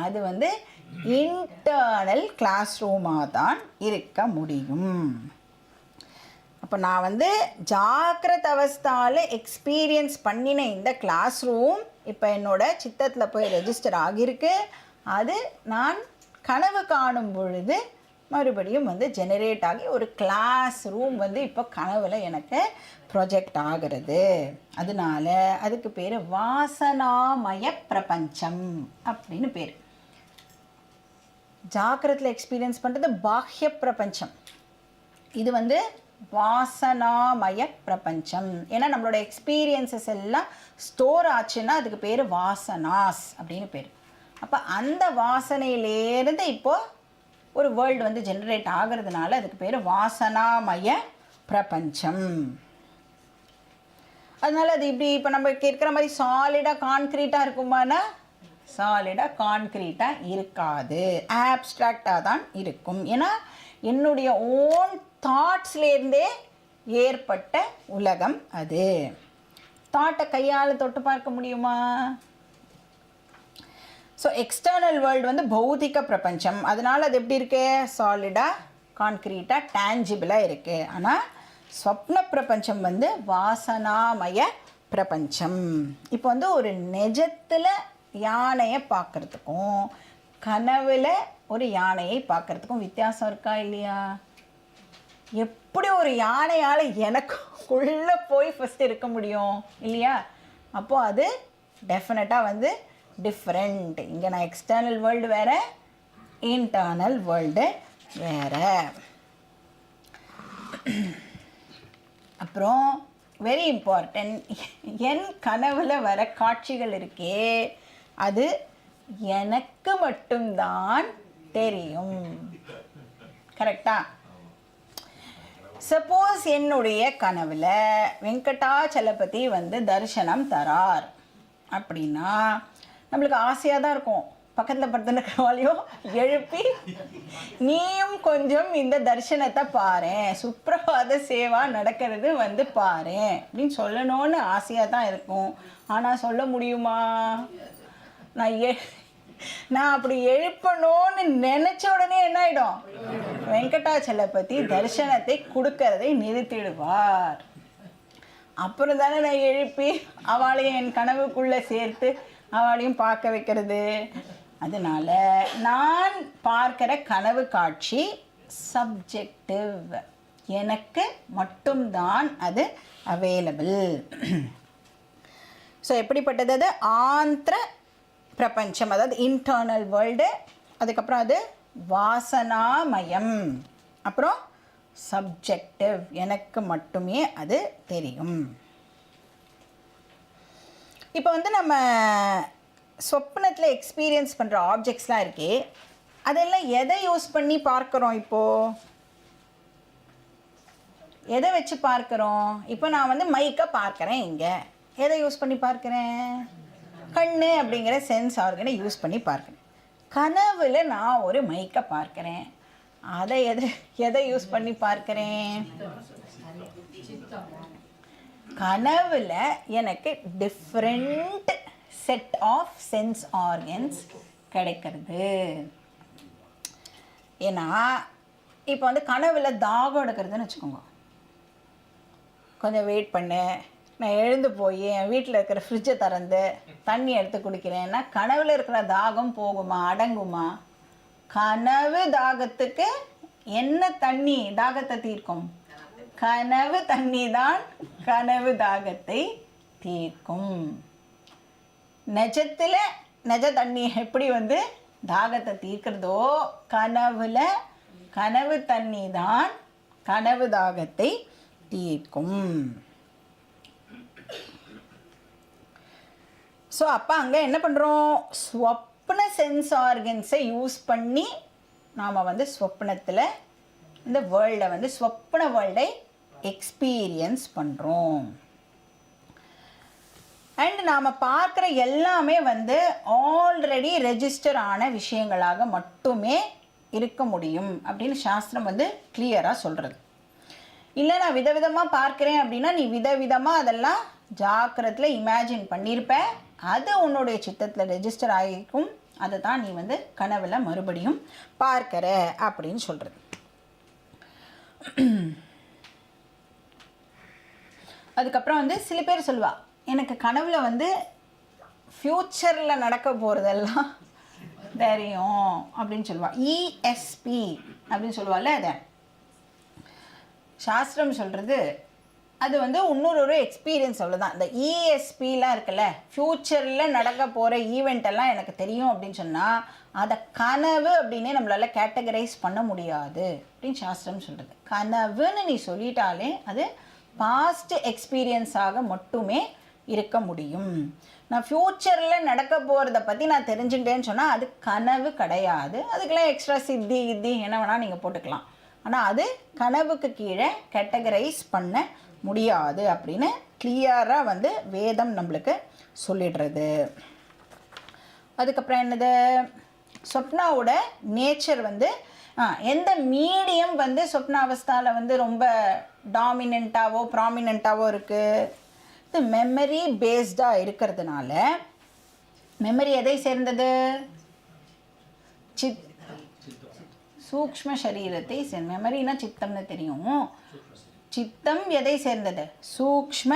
அது வந்து இன்டர்னல் கிளாஸ் ரூமாக தான் இருக்க முடியும். அப்போ நான் வந்து ஜாக்கிரத அவஸ்தாவில் எக்ஸ்பீரியன்ஸ் பண்ணின இந்த கிளாஸ் ரூம் இப்போ என்னோட சித்தத்தில் போய் ரெஜிஸ்டர் ஆகியிருக்கு. அது நான் கனவு காணும் பொழுது மறுபடியும் வந்து ஜெனரேட் ஆகி ஒரு கிளாஸ் ரூம் வந்து இப்போ கனவில் எனக்கு ப்ரொஜெக்ட் ஆகிறது. அதனால அதுக்கு பேர் வாசனாமய பிரபஞ்சம் அப்படின்னு பேர். ஜாக்கிரத்தில் எக்ஸ்பீரியன்ஸ் பண்ணுறது பாஹ்ய பிரபஞ்சம், இது வந்து வாசனாமய பிரபஞ்சம். ஏன்னா நம்மளோட எக்ஸ்பீரியன்ஸஸ் எல்லாம் ஸ்டோர் ஆச்சுன்னா அதுக்கு பேர் வாசனாஸ் அப்படின்னு பேர். அப்போ அந்த வாசனையிலேருந்து இப்போது ஒரு வேர்ல்டு வந்து ஜெனரேட் ஆகிறதுனால அதுக்கு பேர் வாசனாமய பிரபஞ்சம். அதனால அது இப்படி இப்போ நம்ம கேட்குற மாதிரி சாலிடாக கான்க்ரீட்டாக இருக்குமானா சாலிடாக கான்க்ரீட்டாக இருக்காது, ஆப்ஸ்ட்ராக்டாக தான் இருக்கும். ஏன்னா என்னுடைய ஓன் தாட்ஸ்லேருந்தே ஏற்பட்ட உலகம் அது. தாட்டை கையால் தொட்டு பார்க்க முடியுமா? ஸோ எக்ஸ்டர்னல் வேர்ல்டு வந்து பௌதிக பிரபஞ்சம், அதனால் அது எப்படி இருக்கு, சாலிடாக கான்க்ரீட்டாக டேஞ்சிபிளாக இருக்குது. ஆனால் ஸ்வப்ன பிரபஞ்சம் வந்து வாசனாமய பிரபஞ்சம். இப்போ வந்து ஒரு நிஜத்தில் யானையை பார்க்குறதுக்கும் கனவுல ஒரு யானையை பார்க்குறதுக்கும் வித்தியாசம் இருக்கா இல்லையா? எப்படி ஒரு யானையால் எனக்குள்ளே போய் ஃபஸ்ட்டு இருக்க முடியும் இல்லையா? அப்போது அது டெஃபினட்டாக வந்து டிஃப்ரெண்ட். இங்கே நான் எக்ஸ்டர்னல் வேர்ல்டு வேறு, இன்டர்னல் வேர்ல்டு வேறு. அப்புறம் வெரி இம்பார்ட்டன்ட், என் கனவுல வர காட்சிகள் இருக்கே அது எனக்கு மட்டும்தான் தெரியும். கரெக்டா? சப்போஸ் என்னுடைய கனவுல வெங்கடாச்சலபதி வந்து தரிசனம் தரார் அப்படின்னா நம்மளுக்கு ஆசையாக தான் இருக்கும். பக்கத்தில் படுத்துக்கிறவாலையும் எழுப்பி நீயும் கொஞ்சம் இந்த தரிசனத்தை பாரேன், சுப்பிரபாத சேவா நடக்கிறது வந்து பாரேன் அப்படின்னு சொல்லணும்னு ஆசையாக தான் இருக்கும். ஆனால் சொல்ல முடியுமா? நான் அப்படி எழுப்பணும்னு நினச்ச உடனே என்ன ஆகிடும், வெங்கடாச்சலபதி தரிசனத்தை கொடுக்கறதை நிறுத்திடுவார். அப்புறம் தானே நான் எழுப்பி அவளையும் என் கனவுக்குள்ளே சேர்த்து அவளையும் பார்க்க வைக்கிறது. அதனால் நான் பார்க்குற கனவு காட்சி சப்ஜெக்டிவ், எனக்கு மட்டும்தான் அது அவைலபிள். ஸோ எப்படிப்பட்டது அது? ஆந்திர பிரபஞ்சம், அதாவது இன்டர்னல் வேர்ல்டு. அதுக்கப்புறம் அது வாசனாமயம். அப்புறம் சப்ஜெக்டிவ், எனக்கு மட்டுமே அது தெரியும். இப்போ வந்து நம்ம சொப்னத்தில் எக்ஸ்பீரியன்ஸ் பண்ணுற ஆப்ஜெக்ட்ஸ்லாம் இருக்கே, அதெல்லாம் எதை யூஸ் பண்ணி பார்க்குறோம்? இப்போது எதை வச்சு பார்க்குறோம்? இப்போ நான் வந்து மைக்கை பார்க்குறேன், இங்கே எதை யூஸ் பண்ணி பார்க்குறேன்? கண்ணு அப்படிங்கிற சென்ஸ் ஆர்கனை யூஸ் பண்ணி பார்க்குறேன். கனவில் நான் ஒரு மைக்கை பார்க்குறேன், அதை எதை யூஸ் பண்ணி பார்க்குறேன்? கனவில் எனக்கு different set of sense organs கிடைக்கிறது. ஏன்னா இப்போ வந்து கனவில் தாகம் எடுக்கிறதுன்னு வச்சுக்கோங்க. கொஞ்சம் வெயிட் பண்ணு, நான் எழுந்து போய் என் வீட்டில் இருக்கிற ஃப்ரிட்ஜை திறந்து தண்ணி எடுத்து குடிக்கிறேன்னா கனவில் இருக்கிற தாகம் போகுமா, அடங்குமா? கனவு தாகத்துக்கு என்ன தண்ணி தாகத்தை தீர்க்கும்? கனவு தண்ணி தான் கனவு தாகத்தை தீர்க்கும். நிஜத்தில் நிஜ தண்ணி எப்படி வந்து தாகத்தை தீர்க்கிறதோ, கனவுல கனவு தண்ணி தான் கனவு தாகத்தை தீர்க்கும். ஸோ அப்போ அங்கே என்ன பண்ணுறோம்? ஸ்வப்ன சென்ஸ் ஆர்கன்ஸை யூஸ் பண்ணி நாம் வந்து ஸ்வப்னத்தில் இந்த வேர்ல்டை வந்து ஸ்வப்ன வேர்ல்டை எக்ஸ்பீரியன்ஸ் பண்ணுறோம். அண்ட் நாம் பார்க்குற எல்லாமே வந்து ஆல்ரெடி ரெஜிஸ்டர் ஆன விஷயங்களாக மட்டுமே இருக்க முடியும் அப்படின்னு சாஸ்திரம் வந்து கிளியராக சொல்கிறது. இல்லை நான் விதவிதமாக பார்க்குறேன் அப்படின்னா நீ விதவிதமாக அதெல்லாம் ஜாக்கிரத்தில் இமேஜின் பண்ணியிருப்ப, அது உன்னுடைய சித்தத்தில் ரெஜிஸ்டர் ஆகிருக்கும், அதை தான் நீ வந்து கனவில் மறுபடியும் பார்க்கிற அப்படின்னு சொல்கிறது. அதுக்கப்புறம் வந்து சில பேர் சொல்லுவா, எனக்கு கனவுல வந்து ஃப்யூச்சரில் நடக்க போகிறதெல்லாம் தெரியும் அப்படின்னு சொல்லுவாள். இஎஸ்பி அப்படின்னு சொல்லுவாள்ல, அதை சாஸ்திரம் சொல்கிறது அது வந்து இன்னொரு எக்ஸ்பீரியன்ஸ் அவ்வளோதான். இந்த இஎஸ்பிலாம் இருக்குல்ல, ஃப்யூச்சரில் நடக்க போகிற ஈவெண்ட்டெல்லாம் எனக்கு தெரியும் அப்படின்னு சொன்னால் அதை கனவு அப்படின்னே நம்மளால் கேட்டகரைஸ் பண்ண முடியாது அப்படின்னு சாஸ்திரம் சொல்கிறது. கனவுன்னு நீ சொல்லிட்டாலே அது பாஸ்ட் எக்ஸ்பீரியன்ஸாக மட்டுமே இருக்க முடியும். நான் ஃப்யூச்சரில் நடக்க போகிறத பற்றி நான் தெரிஞ்சுட்டேன்னு சொன்னால் அது கனவு கிடையாது. அதுக்கெல்லாம் எக்ஸ்ட்ரா சித்தி கித்தி என்ன வேணால் நீங்கள் போட்டுக்கலாம். ஆனால் அது கனவுக்கு கீழே கேட்டகரைஸ் பண்ண முடியாது அப்படின்னு கிளியராக வந்து வேதம் நம்மளுக்கு சொல்லிடுறது. அதுக்கப்புறம் என்னது, சொப்னாவோட நேச்சர் வந்து எந்த மீடியம் வந்து சொப்னாவஸ்தாவில் வந்து ரொம்ப டாமினண்ட்டாவோ ப்ராமினண்ட்டாவோ இருக்குது, இது மெமரி பேஸ்டாக இருக்கிறதுனால மெமரி எதை சேர்ந்தது? சித் சூக்ஷ்ம சரீரத்தை மெமரினா சித்தம்னு தெரியும். சித்தம் எதை சேர்ந்தது? சூக்ஷ்ம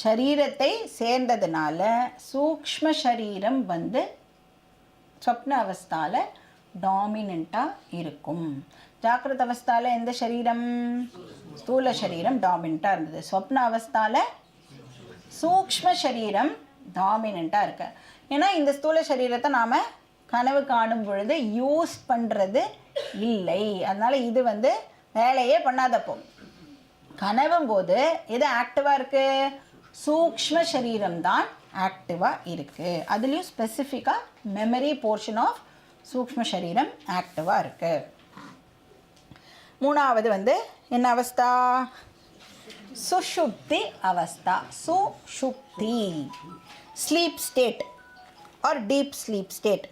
சரீரத்தை சேர்ந்ததுனால சூக்ஷ்ம சரீரம் வந்து ஸ்வப்ன அவஸ்தால டாமினண்ட்டாக இருக்கும். ஜாக்கிரத அவஸ்தால எந்த சரீரம்? ஸ்தூல சரீரம் டாமினண்ட்டாக இருந்தது. ஸ்வப்ன அவஸ்தால சூக்ஷ்ம சரீரம் டாமினண்ட்டாக இருக்கு. ஏன்னா இந்த ஸ்தூல சரீரத்தை நாம் கனவு காணும் பொழுது யூஸ் பண்ணுறது இல்லை. அதனால் இது வந்து வேலையே பண்ணாதப்போ கனவும் போது எது ஆக்டிவாக இருக்குது? சூக்ஷ்ம சரீரம் தான் ஆக்டிவாக இருக்குது. அதுலேயும் ஸ்பெசிஃபிக்காக மெமரி போர்ஷன் ஆஃப் சூக்ஷ்ம சரீரம் ஆக்டிவாக இருக்குது. மூணாவது வந்து என்ன அவஸ்தா? சுஷுப்தி அவஸ்தா. சுஷுப்தி sleep state R deep sleep state.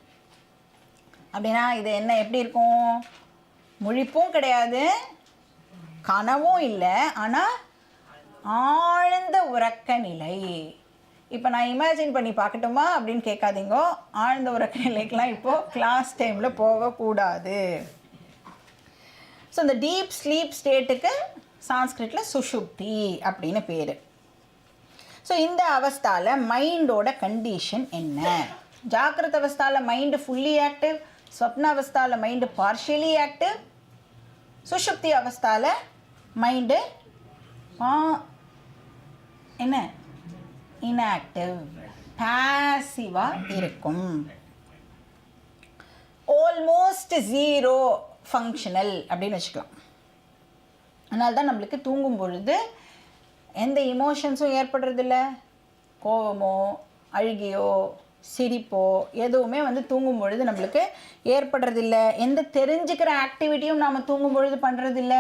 அப்படின்னா இது என்ன எப்படி இருக்கும்? முழிப்பும் கிடையாது, கனவும் இல்லை, ஆனால் ஆழ்ந்த உறக்க நிலை. இப்போ நான் இமேஜின் பண்ணி பார்க்கட்டுமா அப்படின்னு கேட்காதீங்கோ. ஆழ்ந்த உறக்க நிலைக்கெலாம் இப்போது கிளாஸ் டைமில் போகக்கூடாது. ஸோ இந்த டீப் ஸ்லீப் ஸ்டேட்டுக்கு சான்ஸ்கிரிட்டில் சுஷுப்தி அப்படின்னு பேர். ஸோ இந்த அவஸ்தாவில் மைண்டோட கண்டிஷன் என்ன? ஜாக்கிரத அவஸ்தாவில் மைண்டு ஃபுல்லி ஆக்டிவ், ஸ்வப்ன அவஸ்தாவில் மைண்டு பார்ஷியலி ஆக்டிவ், சுஷுப்தி அவஸ்தாவில் மைண்டு என்ன இன்ஆக்டிவ், பாசிவாக இருக்கும். ஆல்மோஸ்ட் ஜீரோ ஃபங்க்ஷனல் அப்படின்னு வச்சுக்கலாம். அதனால தான் நம்மளுக்கு தூங்கும் பொழுது எந்த இமோஷன்ஸும் ஏற்படுறதில்ல. கோபமோ அழுகியோ சிரிப்போ எதுவுமே வந்து தூங்கும் பொழுது நம்மளுக்கு ஏற்படுறதில்ல. எந்த தெரிஞ்சுக்கிற ஆக்டிவிட்டியும் நாம் தூங்கும் பொழுது பண்ணுறதில்ல.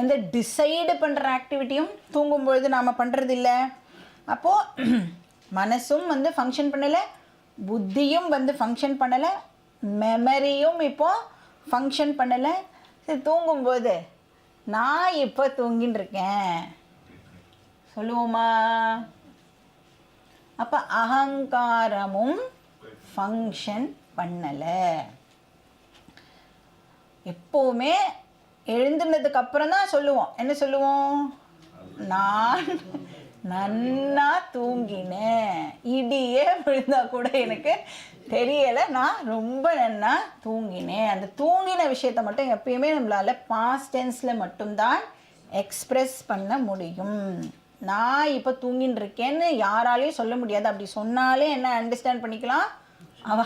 எந்த டிசைடு பண்ணுற ஆக்டிவிட்டியும் தூங்கும் பொழுது நாம் பண்ணுறதில்ல. அப்போது மனசும் வந்து ஃபங்க்ஷன் பண்ணலை, புத்தியும் வந்து ஃபங்க்ஷன் பண்ணலை, மெமரியும் இப்போது ஃபங்க்ஷன் பண்ணலை. சரி, தூங்கும்போது நான் இப்போ தூங்கின்னு இருக்கேன் சொல்லுவோமா? அப்போ அகங்காரமும் ஃபங்க்ஷன் பண்ணலை. எப்போவுமே எழுந்துனதுக்கு அப்புறம் தான் சொல்லுவோம். என்ன சொல்லுவோம்? நான் நன்னா தூங்கினேன், இடியே விழுந்தா கூட எனக்கு தெரியலை, நான் ரொம்ப நன்னா தூங்கினேன். அந்த தூங்கின விஷயத்தை மட்டும் எப்பயுமே நம்மளால் பாஸ்ட் டென்ஸில் மட்டும்தான் எக்ஸ்ப்ரெஸ் பண்ண முடியும். நான் இப்போ தூங்கின்னு இருக்கேன்னு யாராலையும் சொல்ல முடியாது. அப்படி சொன்னாலே என்ன அண்டர்ஸ்டாண்ட் பண்ணிக்கலாம்? அவ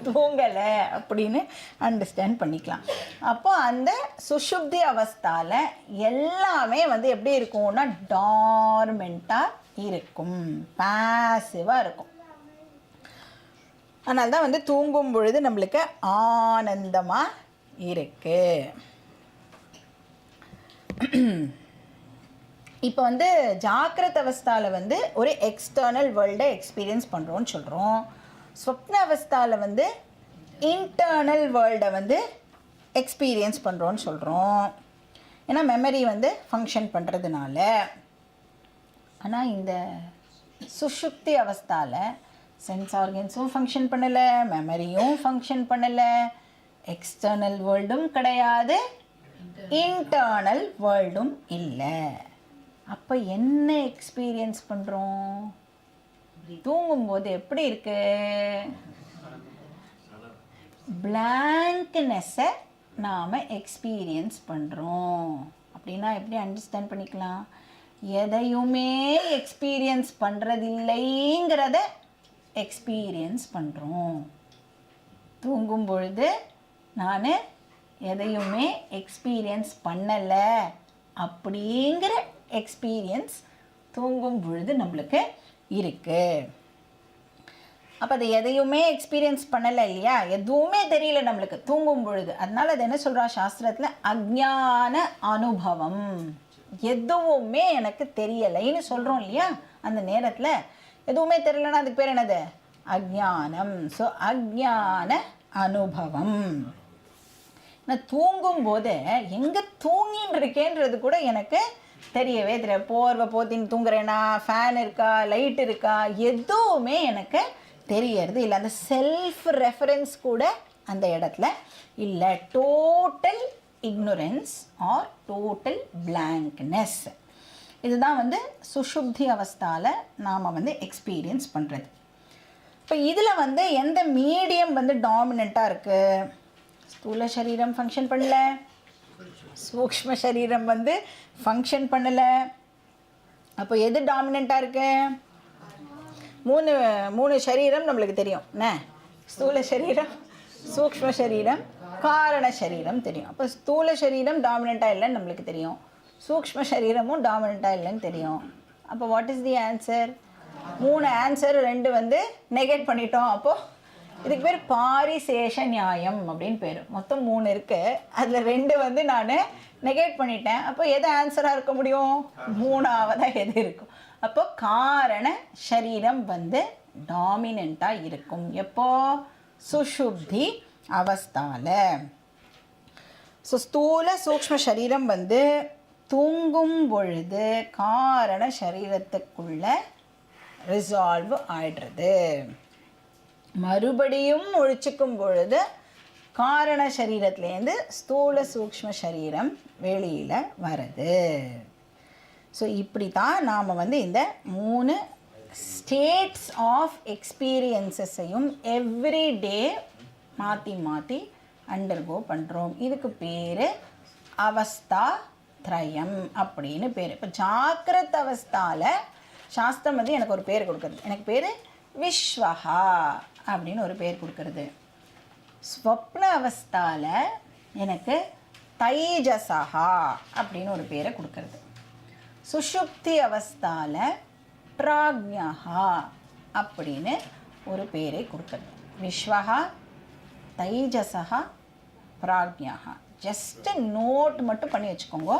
தூங்கலை அப்படின்னு அண்டர்ஸ்டாண்ட் பண்ணிக்கலாம். அப்போ அந்த சுஷுப்தி அவஸ்தாவில் எல்லாமே வந்து எப்படி இருக்கும்னா டார்மெண்ட்டாக இருக்கும், பாசிவாக இருக்கும். அதனால தான் வந்து தூங்கும் பொழுது நம்மளுக்கு ஆனந்தமாக இருக்குது. இப்போ வந்து ஜாக்கிரத அவஸ்தாவில் வந்து ஒரு எக்ஸ்டர்னல் வேர்ல்டை எக்ஸ்பீரியன்ஸ் பண்ணுறோன்னு சொல்கிறோம். ஸ்வப்ன அவஸ்தாவில் வந்து இன்டர்னல் வேர்ல்டை வந்து எக்ஸ்பீரியன்ஸ் பண்ணுறோன்னு சொல்கிறோம். ஏன்னா மெமரி வந்து ஃபங்க்ஷன் பண்ணுறதுனால. ஆனால் இந்த சுஷுப்தி அவஸ்தாவில் சென்ஸ் ஆர்கன்ஸும் ஃபங்க்ஷன் பண்ணலை, மெமரியும் ஃபங்க்ஷன் பண்ணலை, எக்ஸ்டர்னல் வேர்ல்டும் கிடையாது, இன்டர்னல் வேர்ல்டும் இல்லை. அப்போ என்ன எக்ஸ்பீரியன்ஸ் பண்ணுறோம்? தூங்கும்போது எப்படி இருக்கு? பிளாங்க்னஸை நாம் எக்ஸ்பீரியன்ஸ் பண்ணுறோம். அப்படின்னா எப்படி அண்டர்ஸ்டாண்ட் பண்ணிக்கலாம்? எதையுமே எக்ஸ்பீரியன்ஸ் பண்ணுறதில்லைங்கிறத எக்ஸ்பீரியன்ஸ் பண்ணுறோம். தூங்கும் பொழுது நான் எதையுமே எக்ஸ்பீரியன்ஸ் பண்ணலை அப்படிங்கிற எக்ஸ்பீரியன்ஸ் தூங்கும் பொழுது நம்மளுக்கு இருக்குது. அப்போ அது எதையுமே எக்ஸ்பீரியன்ஸ் பண்ணலை இல்லையா? எதுவுமே தெரியல நம்மளுக்கு தூங்கும் பொழுது. அதனால் அது என்ன சொல்கிறா சாஸ்திரத்தில்? அஜ்ஞான அனுபவம். எதுவுமே எனக்கு தெரியலைன்னு சொல்கிறோம் இல்லையா? அந்த நேரத்தில் எதுவுமே தெரியலன்னா அதுக்கு பேர் என்னது? அஜ்ஞானம். ஸோ அஜ்ஞான அனுபவம். நான் தூங்கும்போது எங்கே தூங்கின்னு இருக்கேன்றது கூட எனக்கு தெரியவே தெரியாது. போர்வை போத்தின்னு தூங்குறேனா, ஃபேன் இருக்கா, லைட் இருக்கா, எதுவுமே எனக்கு தெரியறது இல்லை, அந்த செல்ஃப் ரெஃபரன்ஸ் கூட அந்த இடத்துல இல்லை. Total ignorance or total blankness. இதுதான் வந்து சுஷுப்தி அவஸ்தாவில் நாம் வந்து எக்ஸ்பீரியன்ஸ் பண்ணுறது. இப்போ இதில் வந்து எந்த மீடியம் வந்து டாமினண்ட்டாக இருக்குது? ஸ்தூல சரீரம் ஃபங்க்ஷன் பண்ணல, சூக்ஷ்ம சரீரம் வந்து ஃபங்க்ஷன் பண்ணலை. அப்போ எது டாமினண்ட்டாக இருக்கு? மூணு சரீரம் நம்மளுக்கு தெரியும் என்ன? ஸ்தூல சரீரம், சூக்ஷ்ம சரீரம், காரண சரீரம் தெரியும். அப்போ ஸ்தூல சரீரம் டாமினண்ட்டாக இல்லைன்னு நம்மளுக்கு தெரியும், சூக்ஷ்ம சரீரமும் டாமினண்ட்டாக இல்லைன்னு தெரியும். அப்போ what is the answer? 3 answer 2 வந்து நெகேட் பண்ணிட்டோம். அப்போது இதுக்கு பேர் பாரிசேஷ நியாயம் அப்படின்னு பேர். மொத்தம் 3 இருக்குது, அதில் 2 வந்து நான் நெகேட் பண்ணிட்டேன். அப்போ எது ஆன்சராக இருக்க முடியும்? 3ஆவதாக எது இருக்கும்? அப்போ காரண சரீரம் வந்து டாமினண்ட்டாக இருக்கும். எப்போ? சுஷுப்தி அவஸ்தாவில். ஸோ ஸ்தூல சூக்ஷ்ம சரீரம் வந்து தூங்கும் பொழுது காரண சரீரத்துக்குள்ள ரிசால்வ் ஆயிடுறது. மறுபடியும் ஒழிச்சிக்கும் பொழுது காரண சரீரத்துலேருந்து ஸ்தூல சூக்ஷ்ம சரீரம் வெளியில் வருது. ஸோ இப்படி தான் நாம் வந்து இந்த 3 ஸ்டேட்ஸ் ஆஃப் எக்ஸ்பீரியன்ஸஸையும் எவ்ரி டே மாற்றி மாற்றி அண்டர்கோ பண்ணுறோம். இதுக்கு பேர் அவஸ்தா திரயம் அப்படின்னு பேர். இப்போ ஜாக்கிரத் அவஸ்தாவில் சாஸ்திரம் வந்து எனக்கு ஒரு பேர் கொடுக்குறது. எனக்கு பேர் விஸ்வஹா அப்படின்னு ஒரு பேர் கொடுக்கறது. ஸ்வப்ன அவஸ்தாவில் எனக்கு தைஜசஹா அப்படின்னு ஒரு பேரை கொடுக்கறது. சுஷுப்தி அவஸ்தாவில் பிராக்ஞஹா அப்படின்னு ஒரு பேரை கொடுக்கறது. விஸ்வஹா, தைஜசஹா, பிராக்ஞஹா. ஜஸ்ட்டு நோட் மட்டும் பண்ணி வச்சுக்கோங்க.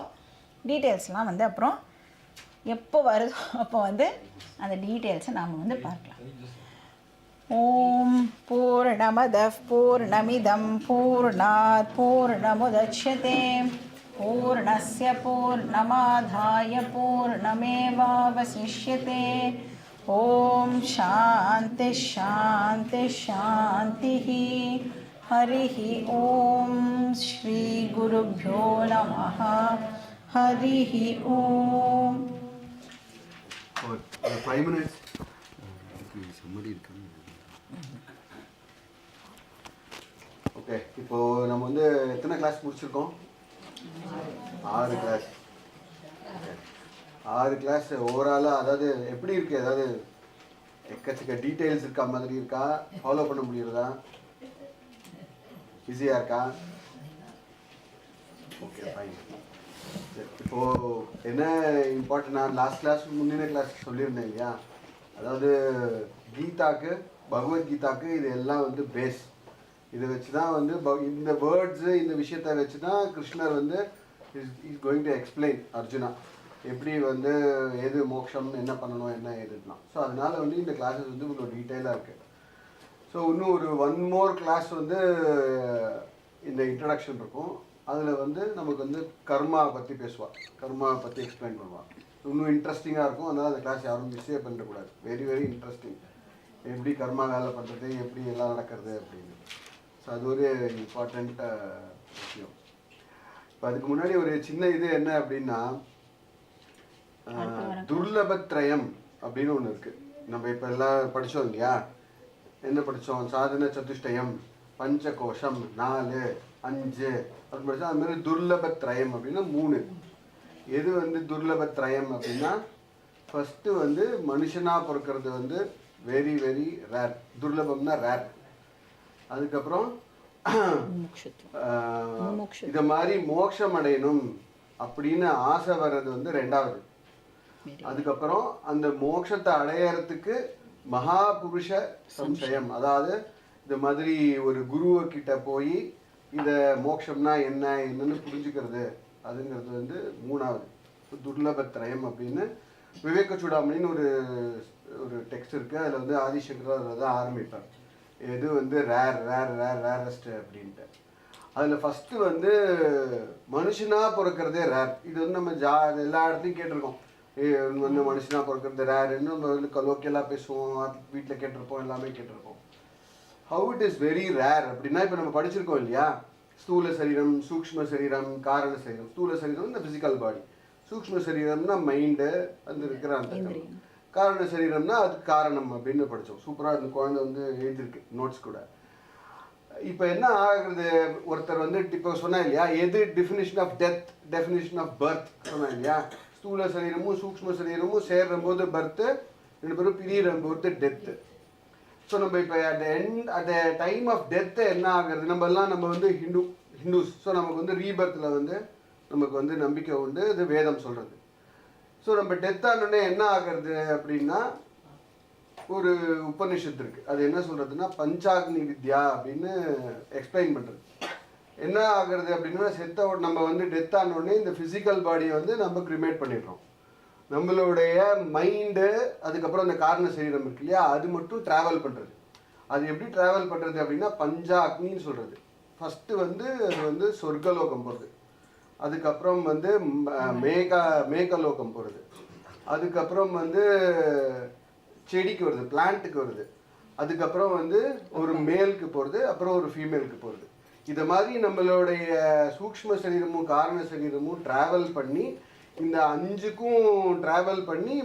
டீட்டெயில்ஸ்லாம் வந்து அப்புறம் எப்போ வருதோ அப்போ வந்து அந்த டீட்டெயில்ஸை நாம் வந்து பார்க்கலாம். ஓம் பூர்ணமதః பூர்ணமிதம் பூர்ணாத் பூர்ணமுதச்யதே பூர்ணஸ்ய பூர்ணமாதாய பூர்ணமேவாவசிஷ்யதே. ஓம் சாந்தி சாந்தி சாந்திः. हरिः ॐ श्री गुरुभ्यो नमः. हरिः ॐ. 5 minutes. ஓகே, இப்போ நம்ம வந்து எத்தனை கிளாஸ் முடிச்சிருக்கோம்? 6 கிளாஸ். 6 கிளாஸ் ஓவராலாக அதாவது எப்படி இருக்குது? அதாவது எக்கச்சக்க டீட்டெயில்ஸ் இருக்கா மாதிரி இருக்கா? ஃபாலோ பண்ண முடியுறதா? ஈஸியாக இருக்கா? Okay, fine. இப்போது என்ன இம்பார்ட்டன்ட், நான் லாஸ்ட் கிளாஸ் முந்தின கிளாஸ் சொல்லியிருந்தேன் இல்லையா? அதாவது கீதாக்கு, பகவத்கீதாக்கு இது எல்லாம் வந்து பேஸ். இதை வச்சு தான் வந்து இந்த வேர்ட்ஸு, இந்த விஷயத்தை வச்சு தான் கிருஷ்ணர் வந்து is going to explain Arjuna எப்படி வந்து எது மோட்சம், என்ன பண்ணணும், என்ன எதுலாம். ஸோ அதனால் வந்து இந்த கிளாஸஸ் வந்து இவ்வளோ டீட்டெயிலாக இருக்குது. ஸோ இன்னும் ஒரு 1 more கிளாஸ் வந்து இந்த இன்ட்ரடக்ஷன் இருக்கும். அதில் வந்து நமக்கு வந்து கர்மாவை பற்றி பேசுவாள், கர்மாவை பற்றி எக்ஸ்பிளைன் பண்ணுவாள். இன்னும் இன்ட்ரெஸ்டிங்காக இருக்கும். அதனால் அந்த கிளாஸ் யாரும் மிஸ்ஸே பண்ணிடக்கூடாது. Very very interesting. எப்படி கர்மா வேலை பண்ணுறது, எப்படி எல்லாம் நடக்கிறது அப்படின்னு. ஸோ அது ஒரு இம்பார்ட்டண்ட் விஷயம். இப்போ அதுக்கு முன்னாடி ஒரு சின்ன இது என்ன அப்படின்னா, துர்லபத்ரயம் அப்படின்னு ஒன்று இருக்குது. நம்ம இப்போ எல்லாம் படித்தோம் இல்லையா? என்ன படித்தோம்? சாதன சதுஷ்டயம், பஞ்சகோஷம் 4, 5 அப்படின்னு படித்தோம். அது மாதிரி துர்லபத்ரயம் அப்படின்னா 3. எது வந்து துர்லபத்ரயம் அப்படின்னா, ஃபஸ்ட்டு வந்து மனுஷனாக பிறக்கிறது வந்து வெரி வெரி ரேர். துர்லபம்னா ரேர். அதுக்கப்புறம் இதை மாதிரி மோட்சம் அடையணும் அப்படின்னு ஆசை வர்றது வந்து 2வது. அதுக்கப்புறம் அந்த மோட்சத்தை அடையறதுக்கு மகாபுருஷ சம்சயம், அதாவது இந்த மாதிரி ஒரு குருவக்கிட்ட போய் இதை மோட்சம்னா என்னன்னு புரிஞ்சுக்கிறது, அதுங்கிறது வந்து 3வது. துர்லபத்ரயம் அப்படின்னு விவேக சூடாமணின்னு ஒரு டெக்ஸ்ட் இருக்குது. அதில் வந்து ஆதிசங்கர் அதில் தான் ஆரம்பிப்பார். எது வந்து ரேரஸ்ட் அப்படின்ட்டு. அதில் ஃபஸ்ட்டு வந்து மனுஷனாக பிறக்கிறதே ரேர். இது வந்து நம்ம எல்லா இடத்துலையும் கேட்டிருக்கோம். வந்து மனுஷனாக பிறக்கிறது ரேருன்னு நம்ம வந்து லோக்கலாக பேசுவோம், வீட்டில் கேட்டிருப்போம், எல்லாமே கேட்டிருப்போம். How it is very rare அப்படின்னா, இப்போ நம்ம படிச்சிருக்கோம் இல்லையா, ஸ்தூல சரீரம், சூக்ஷ்ம சரீரம், காரண சரீரம். ஸ்தூல சரீரம் இந்த ஃபிசிக்கல் பாடி, சூக்ஷ்ம சரீரம்னா மைண்டு, அந்த இருக்கிற அந்த காரண சரீரம்னா அது காரணம் அப்படின்னு படித்தோம். சூப்பராக அந்த குழந்தை வந்து எழுதியிருக்கு நோட்ஸ் கூட. இப்போ என்ன ஆகுறது, ஒருத்தர் வந்து இப்போ சொன்னா இல்லையா, எது definition of death, definition of birth சொன்னா இல்லையா, ஸ்தூல சரீரமும் சூக்ஷ்ம சரீரமும் சேர்றும்போது பர்த்து, 2 பேரும் பிரியும்போது டெத்து. ஸோ நம்ம இப்போ அட் டைம் ஆஃப் டெத்து என்ன ஆகுறது, நம்ம வந்து ஹிந்துஸ். ஸோ நமக்கு வந்து ரீபர்த்தில் வந்து நமக்கு வந்து நம்பிக்கை உண்டு, இது வேதம் சொல்கிறது. ஸோ நம்ம டெத் ஆனோடனே என்ன ஆகிறது அப்படின்னா, ஒரு உபநிஷத்து இருக்குது, அது என்ன சொல்கிறதுன்னா பஞ்சாக்னி வித்யா அப்படின்னு எக்ஸ்பிளைன் பண்ணுறது. என்ன ஆகுறது அப்படின்னா, நம்ம வந்து டெத் ஆனோடனே இந்த ஃபிசிக்கல் பாடியை வந்து நம்ம கிரிமேட் பண்ணிடுறோம். நம்மளுடைய மைண்டு, அதுக்கப்புறம் அந்த காரண சரீரம் இருக்கு இல்லையா, அது மட்டும் ட்ராவல் பண்ணுறது. அது எப்படி ட்ராவல் பண்ணுறது அப்படின்னா பஞ்சா அக்னின்னு சொல்கிறது. ஃபஸ்ட்டு வந்து அது வந்து சொர்க்கலோகம் போகிறது, அதுக்கப்புறம் வந்து மேகலோகம் போகிறது, அதுக்கப்புறம் வந்து செடிக்கு வருது, பிளான்ட்டுக்கு வருது, அதுக்கப்புறம் வந்து ஒரு மேலுக்கு போகிறது, அப்புறம் ஒரு ஃபீமேலுக்கு போகிறது. இதை மாதிரி நம்மளுடைய சூக்ஷ்ம சரீரமும் காரண சரீரமும் ட்ராவல் பண்ணி இந்த 5க்கும் ட்ராவல் பண்ணி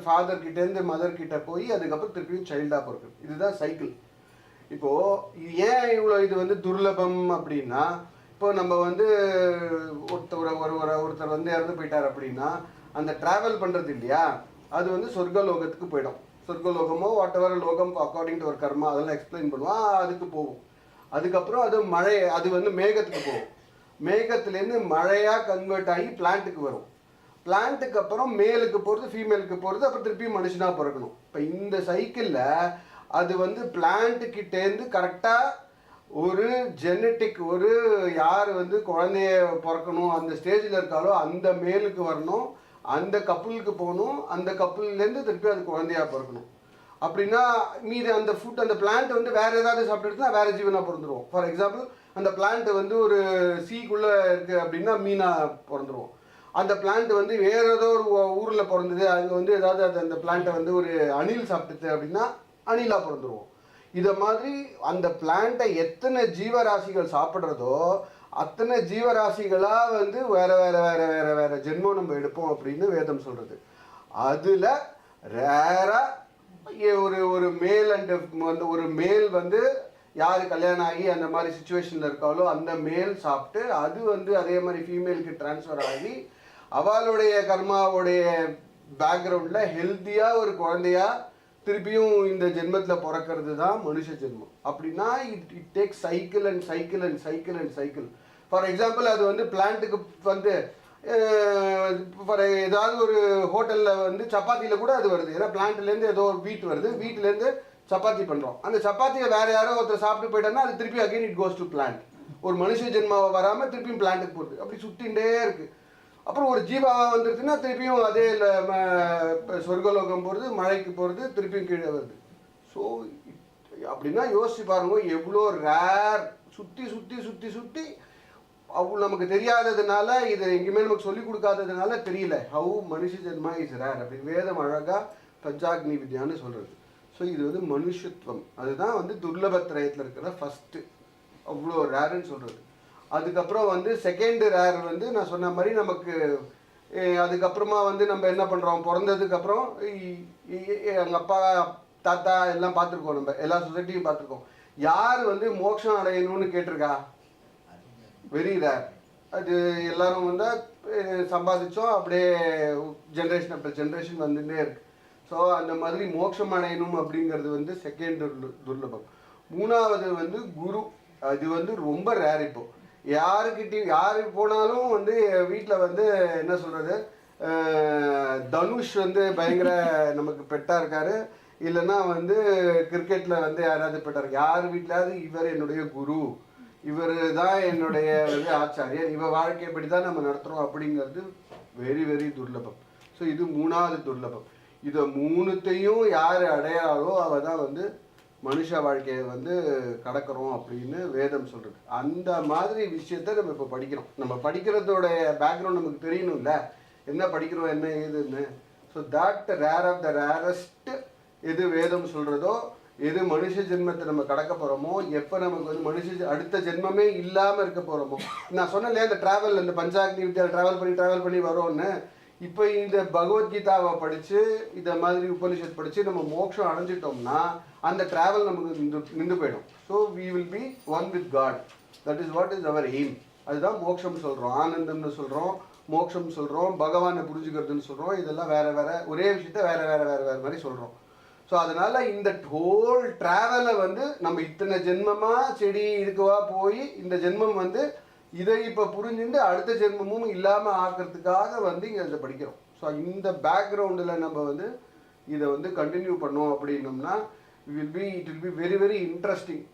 ஃபாதர் கிட்டேருந்து மதர் கிட்ட போய் அதுக்கப்புறம் திருப்பியும் சைல்டாக பிறக்குது. இதுதான் சைக்கிள். இப்போது ஏன் இவ்வளோ இது வந்து துர்லபம் அப்படின்னா, இப்போ நம்ம வந்து ஒருத்தர் வந்து இறந்து போயிட்டார் அப்படின்னா அந்த ட்ராவல் பண்ணுறது இல்லையா, அது வந்து சொர்க்கலோகத்துக்கு போயிடும். சொர்க்கலோகமோ வாட் எவர் லோகம் அக்கார்டிங் டு ஒரு கர்மா, அதெல்லாம் எக்ஸ்பிளைன் பண்ணுவோம், அதுக்கு போகும். அதுக்கப்புறம் அது வந்து மேகத்துக்கு போகும். மேகத்துலேருந்து மழையாக கன்வெர்ட் ஆகி பிளான்ட்டுக்கு வரும். பிளான்ட்டுக்கு அப்புறம் மேலுக்கு போகிறது, ஃபீமேலுக்கு போகிறது, அப்புறம் திருப்பி மனுஷனாக பிறக்கணும். இப்போ இந்த சைக்கிளில் அது வந்து பிளான்ட்டுக்கிட்டேருந்து கரெக்டாக ஒரு ஜெனட்டிக், ஒரு யார் வந்து குழந்தைய பிறக்கணும் அந்த ஸ்டேஜில் இருக்காலோ அந்த மேலுக்கு வரணும், அந்த கப்புளுக்கு போகணும், அந்த கப்புள்லேருந்து திருப்பி அது குழந்தையாக பிறக்கணும். அப்படின்னா மீது அந்த ஃபுட், அந்த பிளான்ட் வந்து வேறு ஏதாவது சாப்பிட்டுட்டுனா வேறு ஜீவனாக பிறந்துருவோம். ஃபார் எக்ஸாம்பிள் அந்த பிளான்ட் வந்து ஒரு சீக்குள்ளே இருக்குது அப்படின்னா மீனாக பிறந்துருவோம். அந்த பிளான்ட் வந்து வேறு ஏதோ ஒரு ஊரில் பிறந்தது, அங்கே வந்து ஏதாவது அந்த பிளான்ட்டை வந்து ஒரு அணில் சாப்பிட்டுது அப்படின்னா அணிலாக பிறந்துருவோம். இதை மாதிரி அந்த பிளான்ட்டை எத்தனை ஜீவராசிகள் சாப்பிட்றதோ அத்தனை ஜீவராசிகளாக வந்து வேறு வேறு வேறு வேறு வேறு ஜென்மம் நம்ம எடுப்போம் அப்படின்னு வேதம் சொல்கிறது. அதில் ரேராக ஒரு மேல் வந்து ஒரு மேல் வந்து யார் கல்யாணம் ஆகி அந்த மாதிரி சுச்சுவேஷனில் இருக்காலோ அந்த மேல் சாப்பிட்டு அது வந்து அதே மாதிரி ஃபீமேலுக்கு ட்ரான்ஸ்ஃபர் ஆகி அவளுடைய கர்மாவுடைய பேக்ரவுண்டில் ஹெல்த்தியாக ஒரு குழந்தையா திருப்பியும் இந்த ஜென்மத்தில் பிறக்கிறது தான் மனுஷ ஜென்மம். அப்படின்னா it takes cycle and cycle and cycle and cycle. For example அது வந்து பிளான்ட்டுக்கு வந்து ஃபார் ஏதாவது ஒரு ஹோட்டலில் வந்து சப்பாத்தியில் கூட அது வருது. ஏன்னா பிளான்ட்லேருந்து ஏதோ ஒரு வீட் வருது, வீட்டிலேருந்து சப்பாத்தி பண்ணுறோம். அந்த சப்பாத்தியை வேறு யாரோ ஒருத்தர் சாப்பிட்டு போயிட்டோன்னா அது திருப்பி again it goes to plant. ஒரு மனுஷ ஜென்மாவை வராமல் திருப்பியும் பிளான்ட்டுக்கு போகுது. அப்படி சுற்றிகிட்டே இருக்குது. அப்புறம் ஒரு ஜீவாவாக வந்துருச்சுன்னா திருப்பியும் அதே சொர்க்கலோகம் போகிறது, மழைக்கு போகிறது, திருப்பியும் கீழே வருது. ஸோ அப்படின்னா யோசிச்சு பாருங்க, எவ்வளோ ரேர். சுற்றி சுற்றி சுற்றி சுற்றி அவ்வளோ நமக்கு தெரியாததுனால, இதை எங்கேயுமே நமக்கு சொல்லிக் கொடுக்காததுனால தெரியல ஹவு மனுஷ ஜென்மா இஸ் ரேர் அப்படின்னு வேதம் அழகாக பஞ்சாக்னி வித்யான்னு சொல்கிறது. ஸோ இது வந்து மனுஷத்துவம், அதுதான் வந்து துர்லபத்திரயத்தில் இருக்கிற ஃபஸ்ட்டு அவ்வளோ ரேருன்னு சொல்கிறது. அதுக்கப்புறம் வந்து செகண்ட் ரேர் வந்து நான் சொன்ன மாதிரி நமக்கு அதுக்கப்புறமா வந்து நம்ம என்ன பண்ணுறோம், பிறந்ததுக்கப்புறம் எங்கள் அப்பா தாத்தா எல்லாம் பார்த்துருக்கோம், நம்ம எல்லா சொசைட்டியும் பார்த்துருக்கோம். யார் வந்து மோட்சம் அடையணும்னு கேட்டிருக்கா? Very rare. அது எல்லாரும் வந்து சம்பாதிச்சோம், அப்படியே ஜென்ரேஷன் ஆஃப்டர் ஜென்ரேஷன் வந்துட்டே இருக்கு. ஸோ அந்த மாதிரி மோட்சம் அடையணும் அப்படிங்கிறது வந்து செகண்ட் துர்லபம். மூணாவது வந்து குரு, அது வந்து ரொம்ப ரேர். இப்போ யாருக்கிட்டையும் யாரு போனாலும் வந்து வீட்டில் வந்து என்ன சொல்கிறது, தனுஷ் வந்து பயங்கர நமக்கு பெட்டாக இருக்கார், இல்லைன்னா வந்து கிரிக்கெட்டில் வந்து யாராவது பெட்டாக இருக்கு, யார் வீட்டிலாவது இவர் என்னுடைய குரு, இவர் தான் என்னுடைய வந்து ஆச்சாரியர், இவர் வாழ்க்கை எப்படி தான் நம்ம நடத்துகிறோம் அப்படிங்கிறது வெரி வெரி துர்லபம். ஸோ இது மூணாவது துர்லபம். இதை மூணுத்தையும் யார் அடையாளோ அவ தான் வந்து மனுஷ வாழ்க்கையை வந்து கடக்கிறோம் அப்படின்னு வேதம் சொல்கிறது. அந்த மாதிரி விஷயத்த நம்ம இப்போ படிக்கிறோம். நம்ம படிக்கிறதோடைய பேக்ரவுண்ட் நமக்கு தெரியணும்ல, என்ன படிக்கிறோம் என்ன ஏதுன்னு. So that rare of the rarest எது வேதம் சொல்கிறதோ, எது மனுஷ ஜென்மத்தை நம்ம கடக்க போகிறோமோ, எப்போ நமக்கு வந்து அடுத்த ஜென்மமே இல்லாமல் இருக்க போகிறோமோ. நான் சொன்னேன் இல்லையா, இந்த ட்ராவல், இந்த பஞ்சாக்னி வித்யாவில் ட்ராவல் பண்ணி வரோன்னு. இப்போ இந்த பகவத்கீதாவை படித்து, இதை மாதிரி உபனிஷத் படித்து நம்ம மோட்சம் அடைஞ்சிட்டோம்னா அந்த ட்ராவல் நமக்கு நின்று போயிடும். So we will be one with God. That is what is our aim. அதுதான் மோட்சம் சொல்கிறோம், ஆனந்தம்னு சொல்கிறோம், மோட்சம் சொல்கிறோம், பகவானை புரிஞ்சுக்கிறதுன்னு சொல்கிறோம். இதெல்லாம் வேறு வேறு, ஒரே விஷயத்த வேறு மாதிரி சொல்கிறோம். ஸோ அதனால் இந்த ஹோல் ட்ராவலை வந்து நம்ம இத்தனை ஜென்மமாக செடி இதுக்குவா போய் இந்த ஜென்மம் வந்து இதை இப்போ புரிஞ்சுட்டு அடுத்த ஜென்மமும் இல்லாமல் ஆக்கிறதுக்காக வந்து இங்கே இதை படிக்கிறோம். ஸோ இந்த பேக்ரவுண்டில் நம்ம வந்து இதை வந்து கண்டினியூ பண்ணோம் அப்படின்னோம்னா it will be very very interesting.